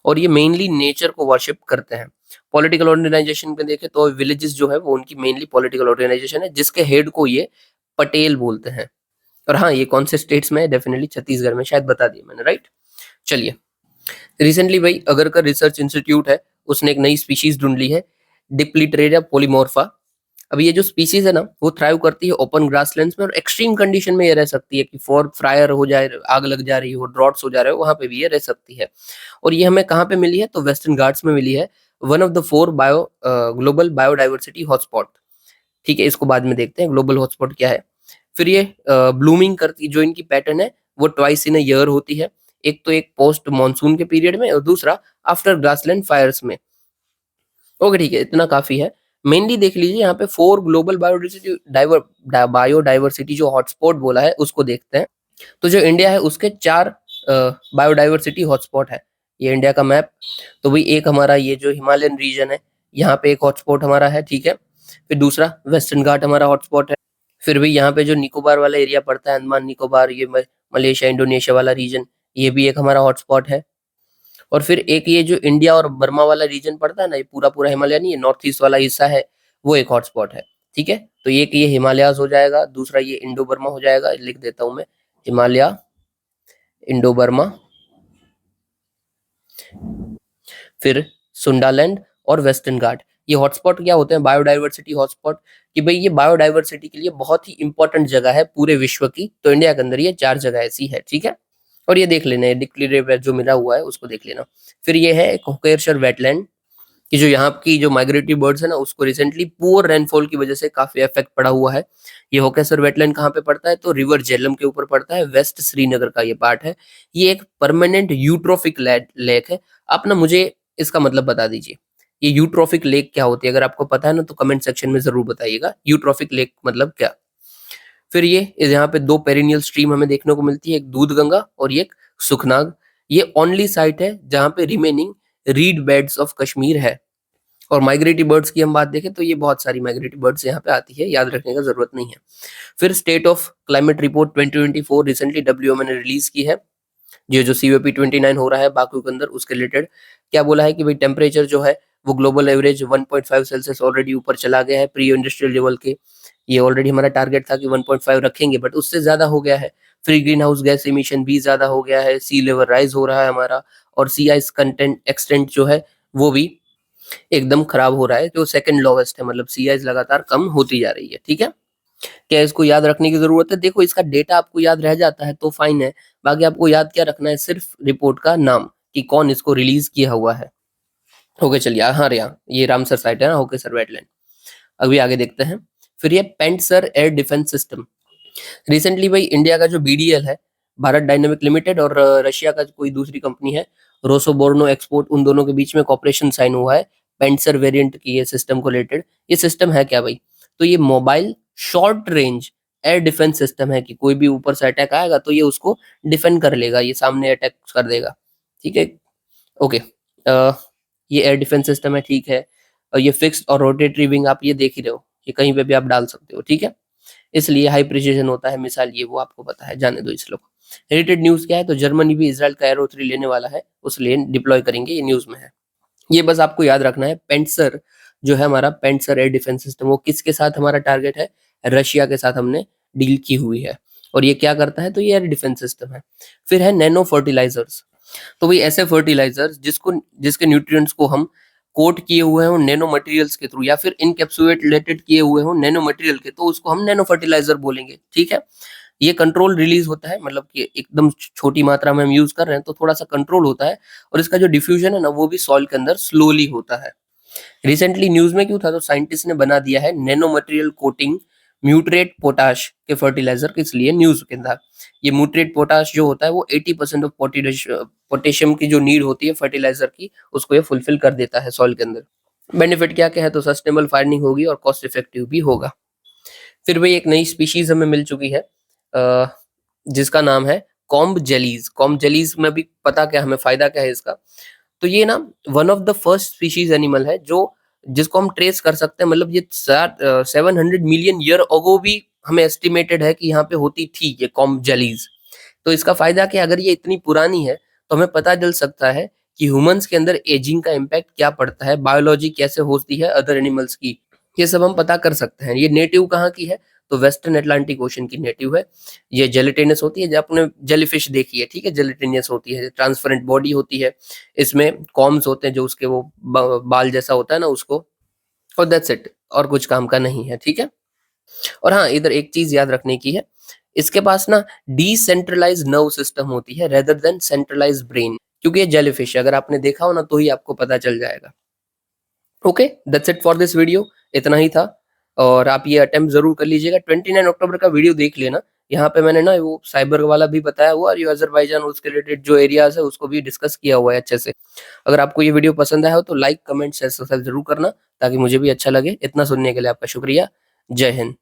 और ये मेनली नेचर को वर्शिप करते हैं। पॉलिटिकल ऑर्गेनाइजेशन में देखें तो विलेजेस जो है वो उनकी मेनली पॉलिटिकल ऑर्गेनाइजेशन है, जिसके हेड को ये पटेल बोलते हैं। और हाँ, ये कौन से स्टेट्स में है, डेफिनेटली छत्तीसगढ़ में, शायद बता दिया मैंने, राइट। चलिए रिसेंटली भाई अगरकर रिसर्च इंस्टीट्यूट है, उसने एक नई स्पीशीज ढूंढ ली है, डिप्लीटेरिया पोलीमोर्फा। अब ये जो स्पीशीज है ना, वो थ्राइव करती है ओपन ग्रासलैंड्स में, और एक्सट्रीम कंडीशन में ये रह सकती है कि फॉर फायर हो जाए, आग लग जा रही हो, ड्रॉट्स हो जा रहे हो, वहां पे भी ये रह सकती है। और ये हमें कहाँ पे मिली है, तो वेस्टर्न घाट्स में मिली है, one of the 4 global biodiversity hotspot. ठीक है, इसको बाद में देखते हैं ग्लोबल हॉटस्पॉट क्या है। फिर ये ब्लूमिंग करती, जो इनकी पैटर्न है वो ट्वाइस इन अ ईयर होती है। एक तो एक पोस्ट मानसून के पीरियड में, और दूसरा आफ्टर ग्रासलैंड फायर्स में। ओके ठीक है, इतना काफी है। मेनली देख लीजिए यहाँ पे 4 ग्लोबल बायोडाइवर्सिटी जो हॉटस्पॉट बोला है उसको देखते हैं। तो जो इंडिया है उसके 4 बायोडाइवर्सिटी हॉटस्पॉट है, ये इंडिया का मैप। तो भाई एक हमारा ये जो हिमालयन रीजन है, यहाँ पे एक हॉटस्पॉट हमारा है, ठीक है। फिर दूसरा वेस्टर्न घाट हमारा हॉटस्पॉट है। फिर भी यहाँ पे जो निकोबार वाला एरिया पड़ता है, अंडमान निकोबार, ये मलेशिया इंडोनेशिया वाला रीजन, ये भी एक हमारा हॉटस्पॉट है। और फिर एक ये जो इंडिया और बर्मा वाला रीजन पड़ता है ना, ये पूरा पूरा हिमालय नहीं है, नॉर्थ ईस्ट वाला हिस्सा है, वो एक हॉटस्पॉट है, ठीक है। तो एक ये हिमालयाज हो जाएगा, दूसरा ये इंडो बर्मा हो जाएगा, लिख देता हूं मैं, हिमालय, इंडो बर्मा, फिर सुंडालैंड और वेस्टर्न घाट। ये हॉटस्पॉट क्या होते हैं, बायोडाइवर्सिटी हॉटस्पॉट, कि भाई ये बायोडाइवर्सिटी के लिए बहुत ही इंपॉर्टेंट जगह है पूरे विश्व की। तो इंडिया के अंदर ये 4 जगह ऐसी है, ठीक है। और ये देख लेना है डिक्लेरेटिव जो मिला हुआ है उसको देख लेना। फिर ये है कोकेरशर वेटलैंड, कि जो यहाँ की जो माइग्रेटरी बर्ड्स है ना, उसको रिसेंटली पुअर रेनफॉल की वजह से काफी इफेक्ट पड़ा हुआ है। ये होकेसर वेटलैंड कहाँ पे पड़ता है, तो रिवर झेलम के ऊपर पड़ता है, वेस्ट श्रीनगर का ये पार्ट है। ये एक परमानेंट यूट्रोफिक लेक है। आप ना मुझे इसका मतलब बता दीजिए, ये यूट्रोफिक लेक क्या होती है, अगर आपको पता है ना तो कमेंट सेक्शन में जरूर बताइएगा, यूट्रोफिक लेक मतलब क्या। फिर ये यहाँ पे 2 पेरिनियल स्ट्रीम हमें देखने को मिलती है, एक दूध गंगा और एक सुखनाग। ये ओनली साइट है जहाँ पे remaining read beds of Kashmir है। और माइग्रेटरी बर्ड्स की हम बात देखें तो ये बहुत सारी माइग्रेटरी बर्ड्स यहाँ पे आती है, याद रखने का जरूरत नहीं है। फिर state of climate report 2024 recently WMO ने रिलीज की है, ये जो COP 29 हो रहा है बाकू के अंदर, उसके रिलेटेड क्या बोला है कि भाई टेम्परेचर जो है वो ग्लोबल एवरेज 1.5 सेल्सियस ऑलरेडी ऊपर चला गया है प्री इंडस्ट्रियल लेवल के। ये ऑलरेडी हमारा टारगेट था कि 1.5 रखेंगे, बट उससे ज्यादा हो गया है। फिर ग्रीन हाउस गैस इमिशन भी ज्यादा हो गया है, सी लेवल राइज हो रहा है हमारा, और सी आइस कंटेंट एक्सटेंट जो है वो भी एकदम खराब हो रहा है, जो सेकंड लोवेस्ट है, मतलब सी आइस लगातार कम होती जा रही है, ठीक है। क्या इसको याद रखने की जरूरत है, देखो इसका डेटा आपको याद रह जाता है तो फाइन है, बाकी आपको याद क्या रखना है, सिर्फ रिपोर्ट का नाम कि कौन इसको रिलीज किया हुआ है। ओके चलिए, हाँ यहाँ ये रामसर साइट है ना, ओके सर वेटलैंड। अभी आगे देखते हैं। फिर ये पेंटसर एयर डिफेंस सिस्टम, रिसेंटली भाई इंडिया का जो BDL है, भारत डायनेमिक लिमिटेड, और रशिया का कोई दूसरी कंपनी है रोसोबोर्नो एक्सपोर्ट, उन दोनों के बीच में कॉपरेशन साइन हुआ है पेंटसर वेरिएंट की ये सिस्टम को रिलेटेड। ये सिस्टम है क्या भाई, तो ये mobile short range air defence system है, कि कोई भी ऊपर से अटैक आएगा तो ये उसको डिफेंड कर लेगा, ये सामने अटैक कर देगा, ठीक है। ओके, ये एयर डिफेंस सिस्टम है, ठीक है। और ये फिक्स्ड और रोटेटरी विंग आप ये देख ही रहे हो, ये कहीं पे भी आप डाल सकते हो, ठीक है। इसलिए हाई प्रिसिजन होता है मिसाइल, ये वो आपको पता है, जाने दो इस लोग। हेरिटेड न्यूज क्या है, तो जर्मनी भी इजराइल का एरो 3 लेने वाला है, उस लिए डिप्लॉय करेंगे, ये न्यूज में है। ये बस आपको याद रखना है, पेंटसर जो है हमारा, पेंटसर एयर डिफेंस सिस्टम, वो किसके साथ हमारा टारगेट है, रशिया के साथ हमने डील की हुई है। और ये क्या करता है, तो ये एयर डिफेंस सिस्टम है। फिर है नैनो फर्टिलाइजर्स। तो वही ऐसे फर्टिलाइजर्स जिसके न्यूट्रिएंट्स को हम कोट किए हुए हैं नैनो मटेरियल्स के थ्रू, या फिर इनकैप्सुलेटेड किए हुए हो नैनो मटेरियल के, तो उसको हम नैनो फर्टिलाइजर बोलेंगे। ठीक है, ये कंट्रोल रिलीज होता है, मतलब कि एकदम छोटी मात्रा में हम यूज कर रहे हैं तो थोड़ा सा कंट्रोल होता है, और इसका जो डिफ्यूजन है ना वो भी सॉइल के अंदर स्लोली होता है। रिसेंटली न्यूज में क्यों था, तो साइंटिस्ट ने बना दिया है नैनो मटेरियल कोटिंग म्यूट्रेट पोटाश के फर्टिलाइजर, किस लिए न्यूज के अंदर। ये म्यूट्रेट पोटाश जो होता है वो 80% ऑफ पोटेशियम की जो नीड होती है फर्टिलाइजर की, उसको ये फुलफिल कर देता है सॉइल के अंदर। बेनिफिट क्या क्या है, तो सस्टेनेबल फार्मिंग होगी और कॉस्ट इफेक्टिव भी होगा। फिर वही एक नई स्पीशीज हमें मिल चुकी है, जिसका नाम है कॉम्ब जेलीज। कॉम्ब जेलीज में भी पता क्या हमें फायदा क्या है इसका, तो ये ना one of the first species animal है जो जिसको हम ट्रेस कर सकते हैं, मतलब ये 700 मिलियन ईयर अगो भी हमें एस्टिमेटेड है कि यहाँ पे होती थी ये कॉम्ब जेलीज। तो इसका फायदा क्या, अगर ये इतनी पुरानी है तो हमें पता चल सकता है कि ह्यूमंस के अंदर एजिंग का इम्पैक्ट क्या पड़ता है, बायोलॉजी कैसे होती है अदर एनिमल्स की, ये सब हम पता कर सकते हैं। ये नेटिव कहाँ की है, तो वेस्टर्न अटलांटिक ओशन की नेटिव है। ये जेलेटिनस होती है, जो आपने जेलीफिश देखी है, ठीक है, जेलेटिनस होती है, ट्रांसपेरेंट बॉडी होती है, इसमें कॉम्स होते हैं जो उसके वो बाल जैसा होता है ना उसको, और दैट्स इट, और कुछ काम का नहीं है। ठीक है, और हाँ इधर एक चीज याद रखने की है, इसके पास ना डिसेंट्रलाइज नर्व सिस्टम होती है रेदर देन सेंट्रलाइज ब्रेन, क्योंकि ये जेलीफिश है, अगर आपने देखा हो ना तो ही आपको पता चल जाएगा। Okay, that's it for this video, इतना ही था। और आप ये अटेम्प्ट जरूर कर लीजिएगा। 29 अक्टूबर का वीडियो देख लेना, यहाँ पे मैंने ना वो साइबर वाला भी बताया हुआ, और ये अजरबैजान उसके रिलेटेड जो एरियाज है उसको भी डिस्कस किया हुआ है अच्छे से। अगर आपको ये वीडियो पसंद आया हो तो लाइक कमेंट शेयर सब्सक्राइब जरूर करना, ताकि मुझे भी अच्छा लगे। इतना सुनने के लिए आपका शुक्रिया। जय हिंद।